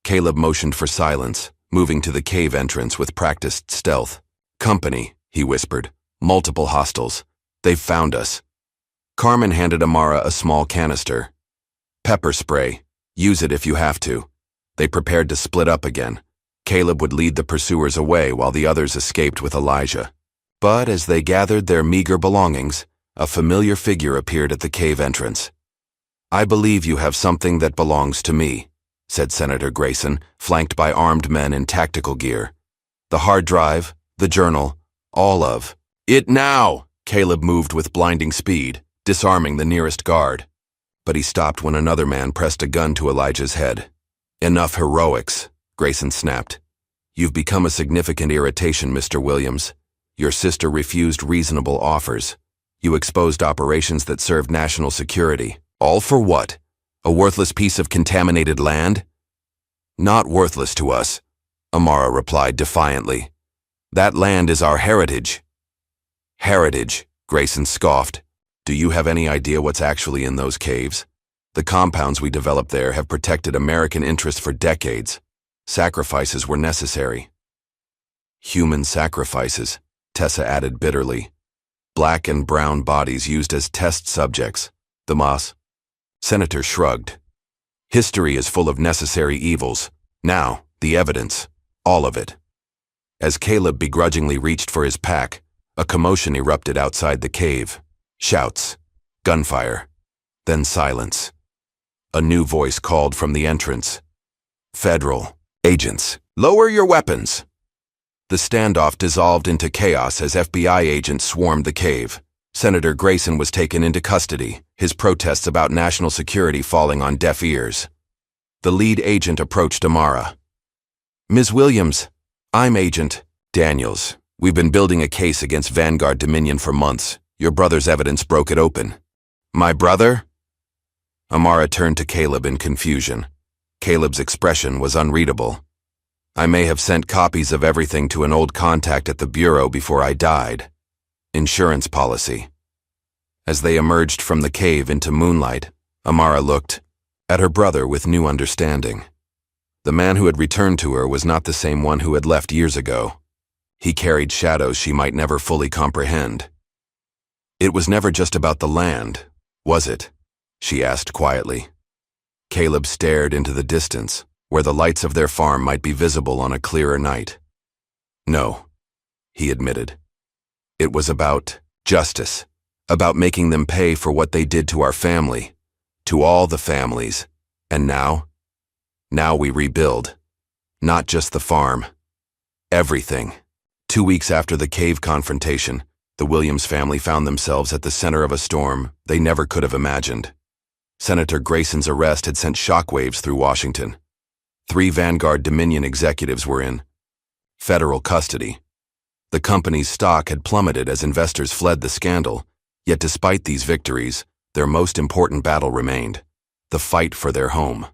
Caleb motioned for silence, moving to the cave entrance with practiced stealth. Company, he whispered. Multiple hostiles. They've found us. Carmen handed Amara a small canister. Pepper spray. Use it if you have to. They prepared to split up again. Caleb would lead the pursuers away while the others escaped with Elijah. But as they gathered their meager belongings, a familiar figure appeared at the cave entrance. I believe you have something that belongs to me, said Senator Grayson, flanked by armed men in tactical gear. The hard drive, the journal, all of it now! Caleb moved with blinding speed, disarming the nearest guard. But he stopped when another man pressed a gun to Elijah's head. Enough heroics, Grayson snapped. You've become a significant irritation, Mr. Williams. Your sister refused reasonable offers. You exposed operations that served national security. All for what? A worthless piece of contaminated land? Not worthless to us, Amara replied defiantly. That land is our heritage. Heritage, Grayson scoffed. Do you have any idea what's actually in those caves? The compounds we developed there have protected American interests for decades. Sacrifices were necessary. Human sacrifices, Tessa added bitterly. Black and brown bodies used as test subjects. The moss. Senator shrugged. History is full of necessary evils. Now, the evidence. All of it. As Caleb begrudgingly reached for his pack, a commotion erupted outside the cave. Shouts. Gunfire. Then silence. A new voice called from the entrance. Federal agents, lower your weapons. The standoff dissolved into chaos as FBI agents swarmed the cave. Senator Grayson was taken into custody, his protests about national security falling on deaf ears. The lead agent approached Amara. Ms. Williams, I'm Agent Daniels. We've been building a case against Vanguard Dominion for months. Your brother's evidence broke it open. My brother? Amara turned to Caleb in confusion. Caleb's expression was unreadable. I may have sent copies of everything to an old contact at the Bureau before I died. Insurance policy. As they emerged from the cave into moonlight, Amara looked at her brother with new understanding. The man who had returned to her was not the same one who had left years ago. He carried shadows she might never fully comprehend. It was never just about the land, was it? She asked quietly. Caleb stared into the distance, where the lights of their farm might be visible on a clearer night. No, he admitted. It was about justice, about making them pay for what they did to our family, to all the families, and now we rebuild. Not just the farm. Everything. 2 weeks after the cave confrontation, the Williams family found themselves at the center of a storm they never could have imagined. Senator Grayson's arrest had sent shockwaves through Washington. 3 Vanguard Dominion executives were in federal custody. The company's stock had plummeted as investors fled the scandal, yet despite these victories, their most important battle remained: the fight for their home.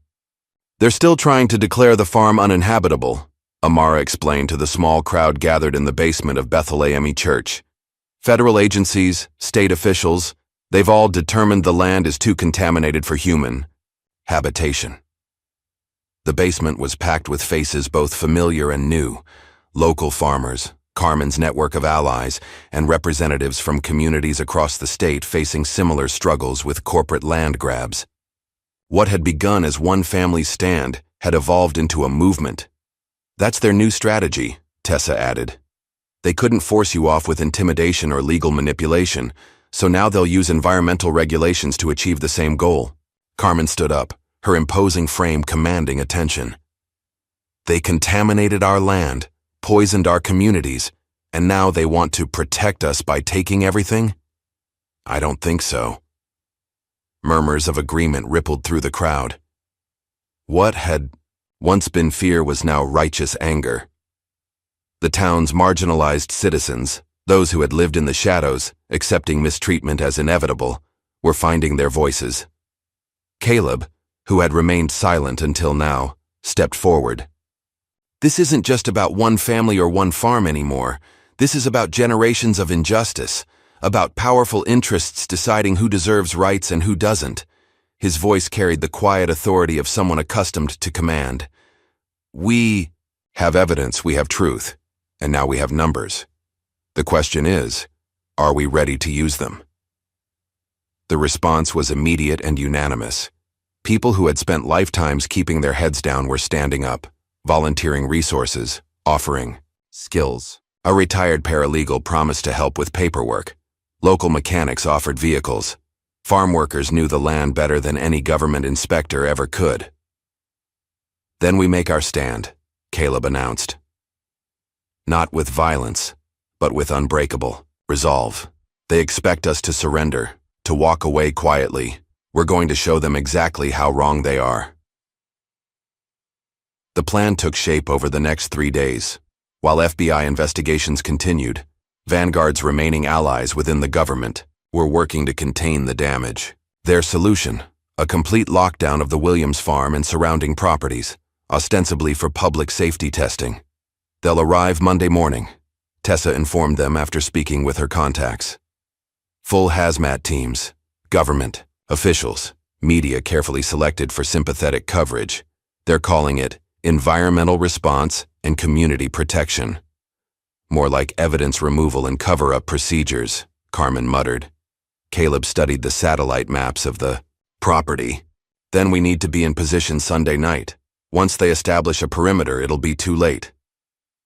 They're still trying to declare the farm uninhabitable, Amara explained to the small crowd gathered in the basement of Bethlehem Church. Federal agencies, state officials, they've all determined the land is too contaminated for human habitation. The basement was packed with faces both familiar and new: local farmers, Carmen's network of allies, and representatives from communities across the state facing similar struggles with corporate land grabs. What had begun as one family's stand had evolved into a movement. That's their new strategy, Tessa added. They couldn't force you off with intimidation or legal manipulation, so now they'll use environmental regulations to achieve the same goal. Carmen stood up, her imposing frame commanding attention. They contaminated our land, poisoned our communities, and now they want to protect us by taking everything? I don't think so. Murmurs of agreement rippled through the crowd. What had once been fear was now righteous anger. The town's marginalized citizens, those who had lived in the shadows, accepting mistreatment as inevitable, were finding their voices. Caleb, who had remained silent until now, stepped forward. This isn't just about one family or one farm anymore. This is about generations of injustice, about powerful interests deciding who deserves rights and who doesn't. His voice carried the quiet authority of someone accustomed to command. We have evidence, we have truth, and now we have numbers. The question is, are we ready to use them? The response was immediate and unanimous. People who had spent lifetimes keeping their heads down were standing up, volunteering resources, offering skills. A retired paralegal promised to help with paperwork. Local mechanics offered vehicles. Farm workers knew the land better than any government inspector ever could. Then we make our stand, Caleb announced. Not with violence, but with unbreakable resolve. They expect us to surrender, to walk away quietly. We're going to show them exactly how wrong they are. The plan took shape over the next 3 days. While FBI investigations continued, Vanguard's remaining allies within the government were working to contain the damage. Their solution, a complete lockdown of the Williams farm and surrounding properties, ostensibly for public safety testing. They'll arrive Monday morning, Tessa informed them after speaking with her contacts. Full hazmat teams, government, officials, media carefully selected for sympathetic coverage. They're calling it environmental response and community protection. More like evidence removal and cover-up procedures, Carmen muttered. Caleb studied the satellite maps of the property. Then we need to be in position Sunday night. Once they establish a perimeter, it'll be too late.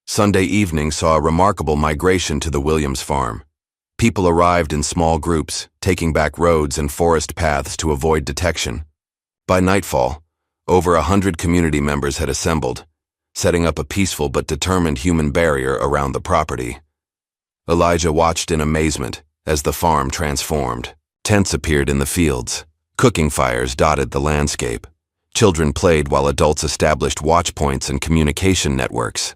Sunday evening saw a remarkable migration to the Williams farm. People arrived in small groups, taking back roads and forest paths to avoid detection. By nightfall, over 100 community members had assembled, setting up a peaceful but determined human barrier around the property. Elijah watched in amazement as the farm transformed. Tents appeared in the fields. Cooking fires dotted the landscape. Children played while adults established watch points and communication networks.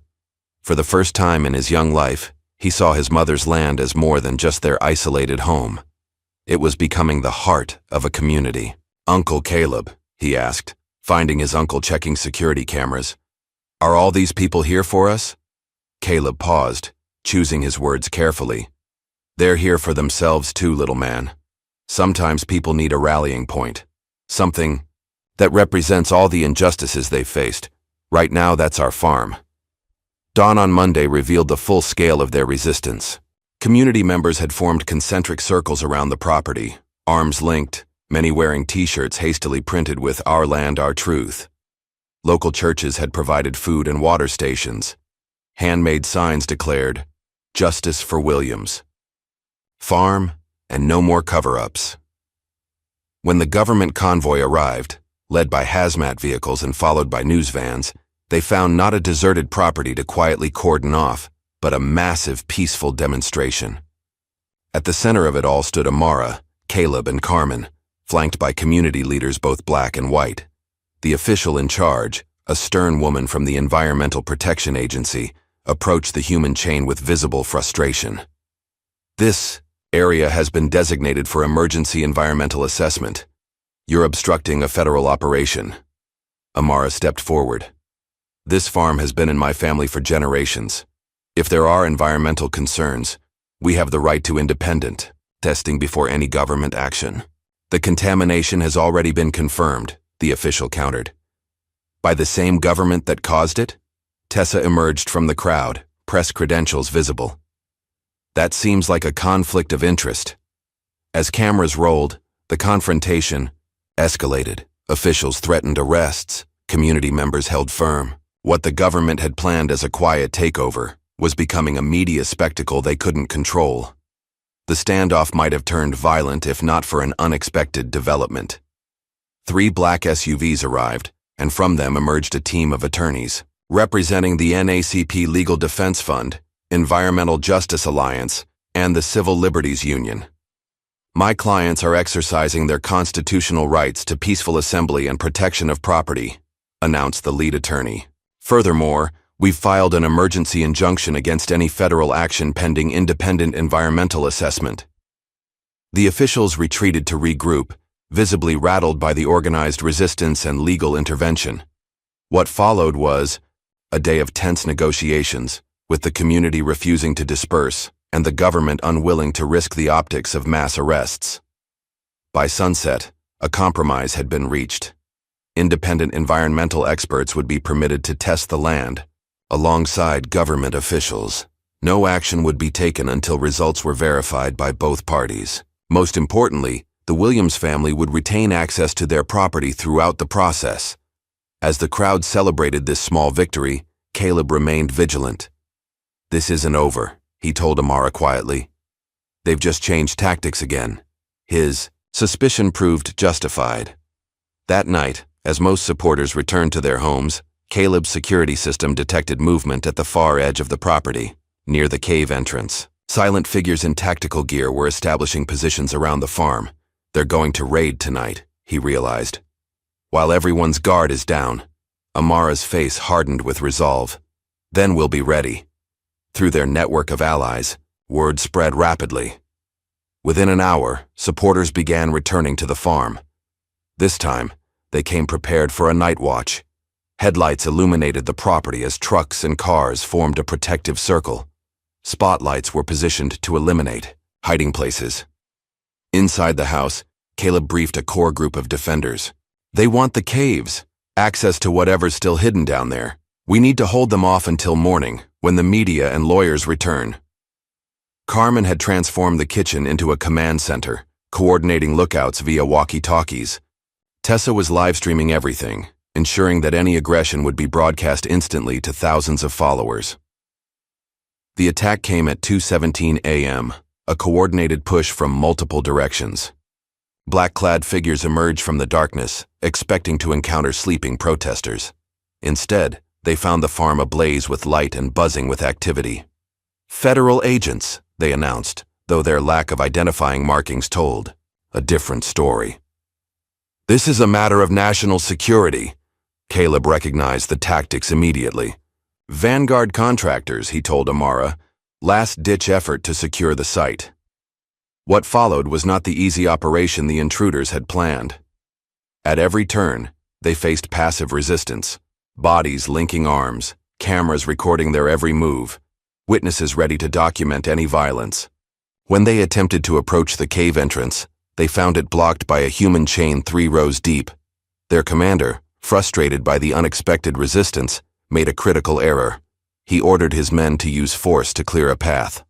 For the first time in his young life, he saw his mother's land as more than just their isolated home. It was becoming the heart of a community. "Uncle Caleb," he asked, finding his uncle checking security cameras. "Are all these people here for us?" Caleb paused, choosing his words carefully. "They're here for themselves too, little man. Sometimes people need a rallying point. Something that represents all the injustices they've faced. Right now, that's our farm." Dawn on Monday revealed the full scale of their resistance. Community members had formed concentric circles around the property, arms linked, many wearing T-shirts hastily printed with "Our Land, Our Truth." Local churches had provided food and water stations. Handmade signs declared, "Justice for Williams. Farm and no more cover-ups." When the government convoy arrived, led by hazmat vehicles and followed by news vans, they found not a deserted property to quietly cordon off, but a massive, peaceful demonstration. At the center of it all stood Amara, Caleb, and Carmen, flanked by community leaders both black and white. The official in charge, a stern woman from the Environmental Protection Agency, approached the human chain with visible frustration. "This area has been designated for emergency environmental assessment. You're obstructing a federal operation." Amara stepped forward. "This farm has been in my family for generations. If there are environmental concerns, we have the right to independent testing before any government action." "The contamination has already been confirmed," the official countered. "By the same government that caused it?" Tessa emerged from the crowd, press credentials visible. That seems like a conflict of interest. As cameras rolled, the confrontation escalated. Officials threatened arrests. Community members held firm. What the government had planned as a quiet takeover was becoming a media spectacle they couldn't control. The standoff might have turned violent if not for an unexpected development. 3 black SUVs arrived, and from them emerged a team of attorneys, representing the NACP Legal Defense Fund, Environmental Justice Alliance, and the Civil Liberties Union. My clients are exercising their constitutional rights to peaceful assembly and protection of property, announced the lead attorney. Furthermore, we've filed an emergency injunction against any federal action pending independent environmental assessment. The officials retreated to regroup, visibly rattled by the organized resistance and legal intervention. What followed was a day of tense negotiations, with the community refusing to disperse and the government unwilling to risk the optics of mass arrests. By sunset, a compromise had been reached. Independent environmental experts would be permitted to test the land, alongside government officials. No action would be taken until results were verified by both parties. Most importantly, the Williams family would retain access to their property throughout the process. As the crowd celebrated this small victory, Caleb remained vigilant. "This isn't over," he told Amara quietly. "They've just changed tactics again." His suspicion proved justified. That night, as most supporters returned to their homes, Caleb's security system detected movement at the far edge of the property, near the cave entrance. Silent figures in tactical gear were establishing positions around the farm. "They're going to raid tonight," he realized. While everyone's guard is down, Amara's face hardened with resolve. "Then we'll be ready." Through their network of allies, word spread rapidly. Within an hour, supporters began returning to the farm. This time, they came prepared for a night watch. Headlights illuminated the property as trucks and cars formed a protective circle. Spotlights were positioned to eliminate hiding places. Inside the house, Caleb briefed a core group of defenders. "They want the caves, access to whatever's still hidden down there. We need to hold them off until morning, when the media and lawyers return." Carmen had transformed the kitchen into a command center, coordinating lookouts via walkie-talkies. Tessa was live-streaming everything, ensuring that any aggression would be broadcast instantly to thousands of followers. The attack came at 2:17 a.m., a coordinated push from multiple directions. Black-clad figures emerged from the darkness, expecting to encounter sleeping protesters. Instead, they found the farm ablaze with light and buzzing with activity. "Federal agents," they announced, though their lack of identifying markings told a different story. "This is a matter of national security." Caleb recognized the tactics immediately. "Vanguard contractors," he told Amara, "last-ditch effort to secure the site." What followed was not the easy operation the intruders had planned. At every turn, they faced passive resistance, bodies linking arms, cameras recording their every move, witnesses ready to document any violence. When they attempted to approach the cave entrance, they found it blocked by a human chain 3 rows deep. Their commander, frustrated by the unexpected resistance, made a critical error. He ordered his men to use force to clear a path.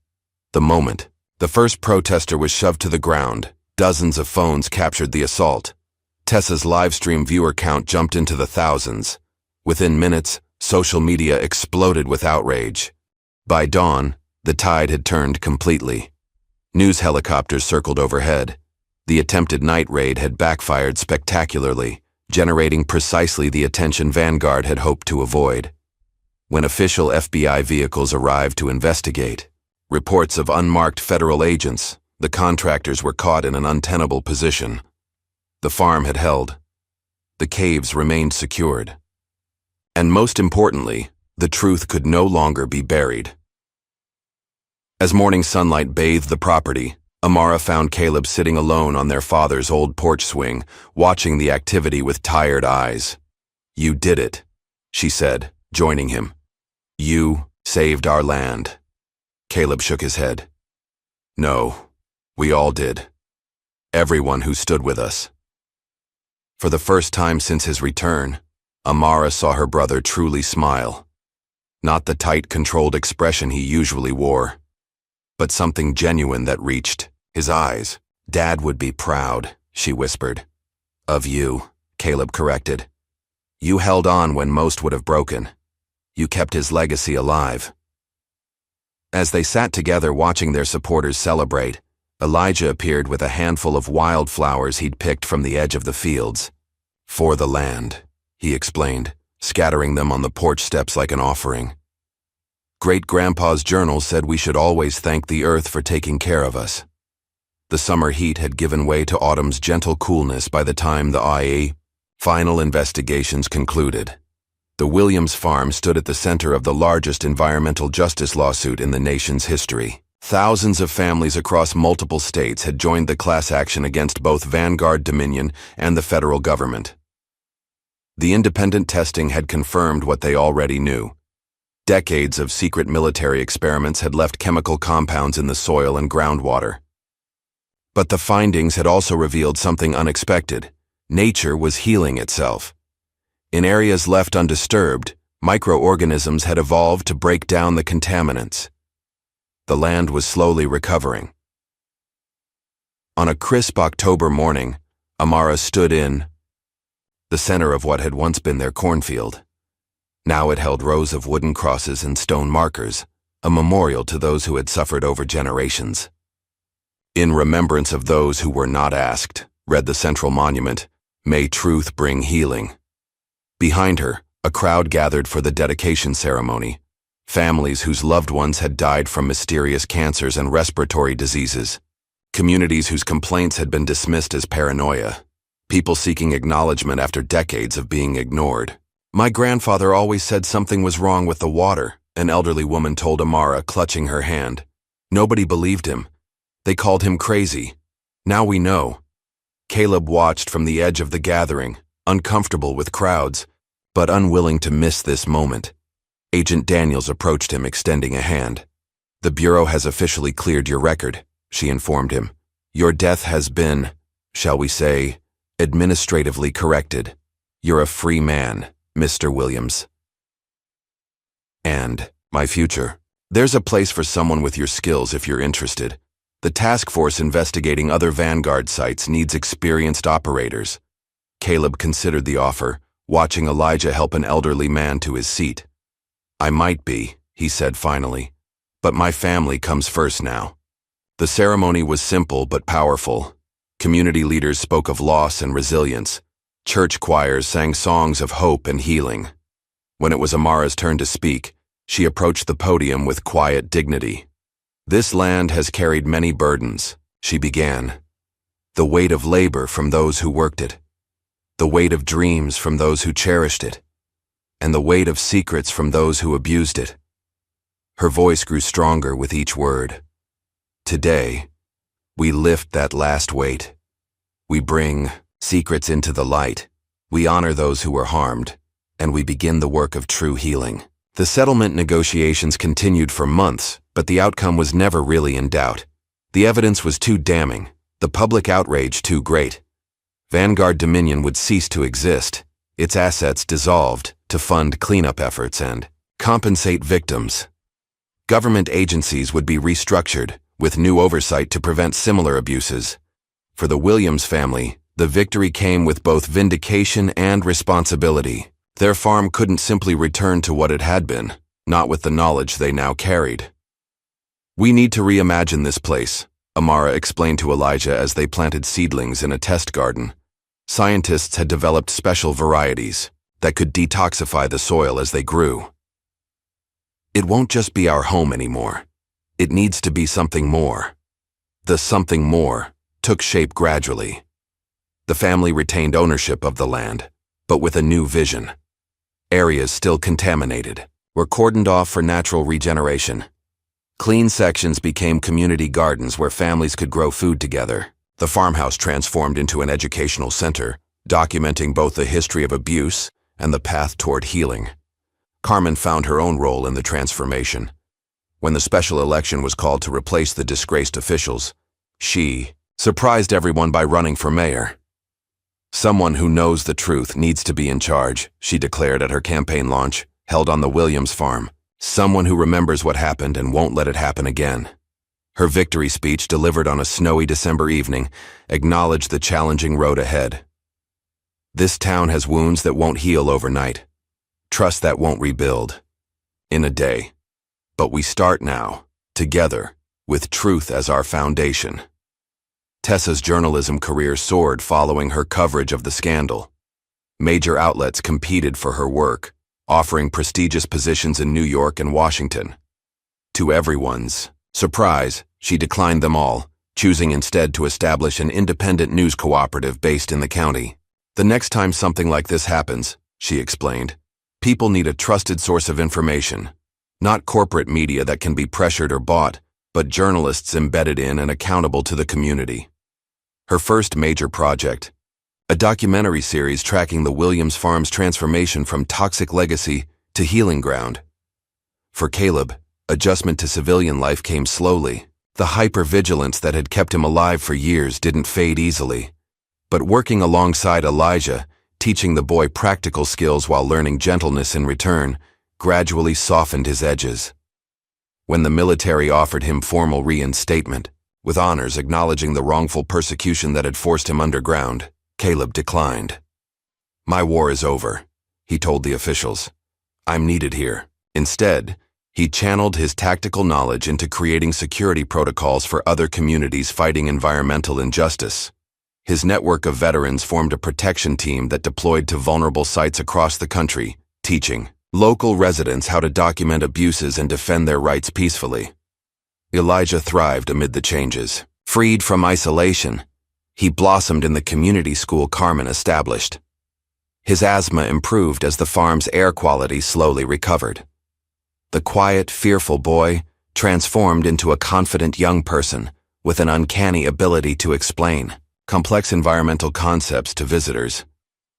The moment the first protester was shoved to the ground, dozens of phones captured the assault. Tessa's livestream viewer count jumped into the thousands. Within minutes, social media exploded with outrage. By dawn, the tide had turned completely. News helicopters circled overhead. The attempted night raid had backfired spectacularly, generating precisely the attention Vanguard had hoped to avoid. When official FBI vehicles arrived to investigate, reports of unmarked federal agents, the contractors were caught in an untenable position. The farm had held. The caves remained secured. And most importantly, the truth could no longer be buried. As morning sunlight bathed the property, Amara found Caleb sitting alone on their father's old porch swing, watching the activity with tired eyes. "You did it," she said, joining him. "You saved our land." Caleb shook his head. "No, we all did. Everyone who stood with us." For the first time since his return, Amara saw her brother truly smile. Not the tight, controlled expression he usually wore, but something genuine that reached his eyes. "Dad would be proud," she whispered. "Of you," Caleb corrected. "You held on when most would have broken. You kept his legacy alive." As they sat together watching their supporters celebrate, Elijah appeared with a handful of wildflowers he'd picked from the edge of the fields. "For the land," he explained, scattering them on the porch steps like an offering. "Great-grandpa's journal said we should always thank the earth for taking care of us." The summer heat had given way to autumn's gentle coolness by the time the IA final investigations concluded. The Williams farm stood at the center of the largest environmental justice lawsuit in the nation's history. Thousands of families across multiple states had joined the class action against both Vanguard Dominion and the federal government. The independent testing had confirmed what they already knew. Decades of secret military experiments had left chemical compounds in the soil and groundwater. But the findings had also revealed something unexpected. Nature was healing itself. In areas left undisturbed, microorganisms had evolved to break down the contaminants. The land was slowly recovering. On a crisp October morning, Amara stood in the center of what had once been their cornfield. Now it held rows of wooden crosses and stone markers, a memorial to those who had suffered over generations. "In remembrance of those who were not asked," read the central monument, "May truth bring healing." Behind her, a crowd gathered for the dedication ceremony. Families whose loved ones had died from mysterious cancers and respiratory diseases. Communities whose complaints had been dismissed as paranoia. People seeking acknowledgement after decades of being ignored. "My grandfather always said something was wrong with the water," an elderly woman told Amara, clutching her hand. "Nobody believed him. They called him crazy. Now we know." Caleb watched from the edge of the gathering, uncomfortable with crowds, but unwilling to miss this moment. Agent Daniels approached him, extending a hand. "The Bureau has officially cleared your record," she informed him. "Your death has been, shall we say, administratively corrected. You're a free man, Mr. Williams." "And my future? There's a place for someone with your skills if you're interested. The task force investigating other Vanguard sites needs experienced operators." Caleb considered the offer, watching Elijah help an elderly man to his seat. "I might be," he said finally, "but my family comes first now." The ceremony was simple but powerful. Community leaders spoke of loss and resilience. Church choirs sang songs of hope and healing. When it was Amara's turn to speak, she approached the podium with quiet dignity. "This land has carried many burdens," she began. "The weight of labor from those who worked it. The weight of dreams from those who cherished it. And the weight of secrets from those who abused it." Her voice grew stronger with each word. "Today, we lift that last weight. We bring secrets into the light. We honor those who were harmed, and we begin the work of true healing." The settlement negotiations continued for months, but the outcome was never really in doubt. The evidence was too damning, the public outrage too great. Vanguard Dominion would cease to exist, its assets dissolved to fund cleanup efforts and compensate victims. Government agencies would be restructured, with new oversight to prevent similar abuses. For the Williams family, the victory came with both vindication and responsibility. Their farm couldn't simply return to what it had been, not with the knowledge they now carried. "We need to reimagine this place," Amara explained to Elijah as they planted seedlings in a test garden. Scientists had developed special varieties that could detoxify the soil as they grew. "It won't just be our home anymore. It needs to be something more." The something more took shape gradually. The family retained ownership of the land, but with a new vision. Areas still contaminated were cordoned off for natural regeneration. Clean sections became community gardens where families could grow food together. The farmhouse transformed into an educational center, documenting both the history of abuse and the path toward healing. Carmen found her own role in the transformation. When the special election was called to replace the disgraced officials, she surprised everyone by running for mayor. "Someone who knows the truth needs to be in charge," she declared at her campaign launch, held on the Williams farm. Someone who remembers what happened and won't let it happen again. Her victory speech, delivered on a snowy December evening, acknowledged the challenging road ahead. This town has wounds that won't heal overnight. Trust that won't rebuild in a day. But we start now, together, with truth as our foundation. Tessa's journalism career soared following her coverage of the scandal. Major outlets competed for her work, offering prestigious positions in New York and Washington. To everyone's surprise, she declined them all, choosing instead to establish an independent news cooperative based in the county. The next time something like this happens, she explained, people need a trusted source of information. Not corporate media that can be pressured or bought, but journalists embedded in and accountable to the community. Her first major project, a documentary series tracking the Williams farm's transformation from toxic legacy to healing ground. For Caleb, adjustment to civilian life came slowly. The hypervigilance that had kept him alive for years didn't fade easily. But working alongside Elijah, teaching the boy practical skills while learning gentleness in return, gradually softened his edges. When the military offered him formal reinstatement, with honors acknowledging the wrongful persecution that had forced him underground, Caleb declined. "My war is over," he told the officials. "I'm needed here." Instead, he channeled his tactical knowledge into creating security protocols for other communities fighting environmental injustice. His network of veterans formed a protection team that deployed to vulnerable sites across the country, teaching local residents how to document abuses and defend their rights peacefully. Elijah thrived amid the changes. Freed from isolation, he blossomed in the community school Carmen established. His asthma improved as the farm's air quality slowly recovered. The quiet, fearful boy transformed into a confident young person with an uncanny ability to explain complex environmental concepts to visitors.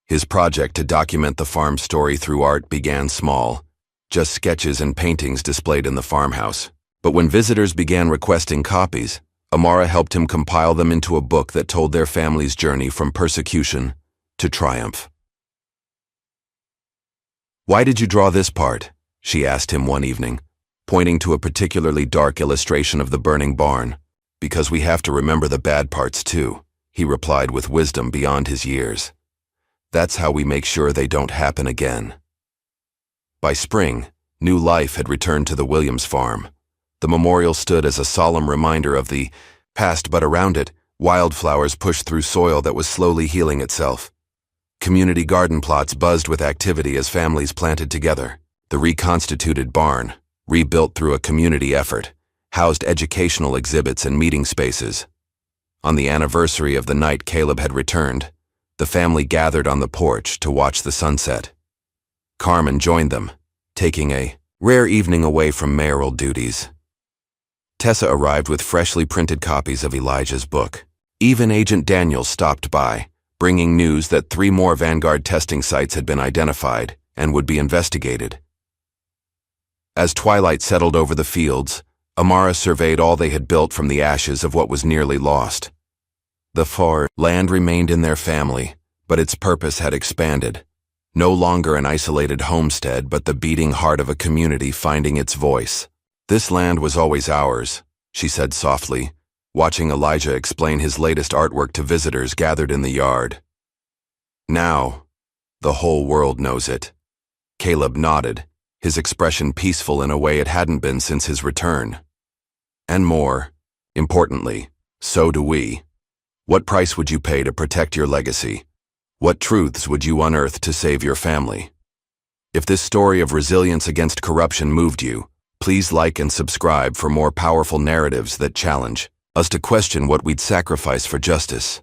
His project to document the farm's story through art began small, just sketches and paintings displayed in the farmhouse. But when visitors began requesting copies, Amara helped him compile them into a book that told their family's journey from persecution to triumph. "Why did you draw this part?" she asked him one evening, pointing to a particularly dark illustration of the burning barn. "Because we have to remember the bad parts too," he replied with wisdom beyond his years. "That's how we make sure they don't happen again." By spring, new life had returned to the Williams farm. The memorial stood as a solemn reminder of the past, but around it, wildflowers pushed through soil that was slowly healing itself. Community garden plots buzzed with activity as families planted together. The reconstituted barn, rebuilt through a community effort, housed educational exhibits and meeting spaces. On the anniversary of the night Caleb had returned, the family gathered on the porch to watch the sunset. Carmen joined them, taking a rare evening away from mayoral duties. Tessa arrived with freshly printed copies of Elijah's book. Even Agent Daniels stopped by, bringing news that 3 more Vanguard testing sites had been identified and would be investigated. As twilight settled over the fields, Amara surveyed all they had built from the ashes of what was nearly lost. The far land remained in their family, but its purpose had expanded. No longer an isolated homestead, but the beating heart of a community finding its voice. "This land was always ours," she said softly, watching Elijah explain his latest artwork to visitors gathered in the yard. "Now, the whole world knows it." Caleb nodded, his expression peaceful in a way it hadn't been since his return. "And more importantly, so do we. What price would you pay to protect your legacy? What truths would you unearth to save your family? If this story of resilience against corruption moved you, please like and subscribe for more powerful narratives that challenge us to question what we'd sacrifice for justice.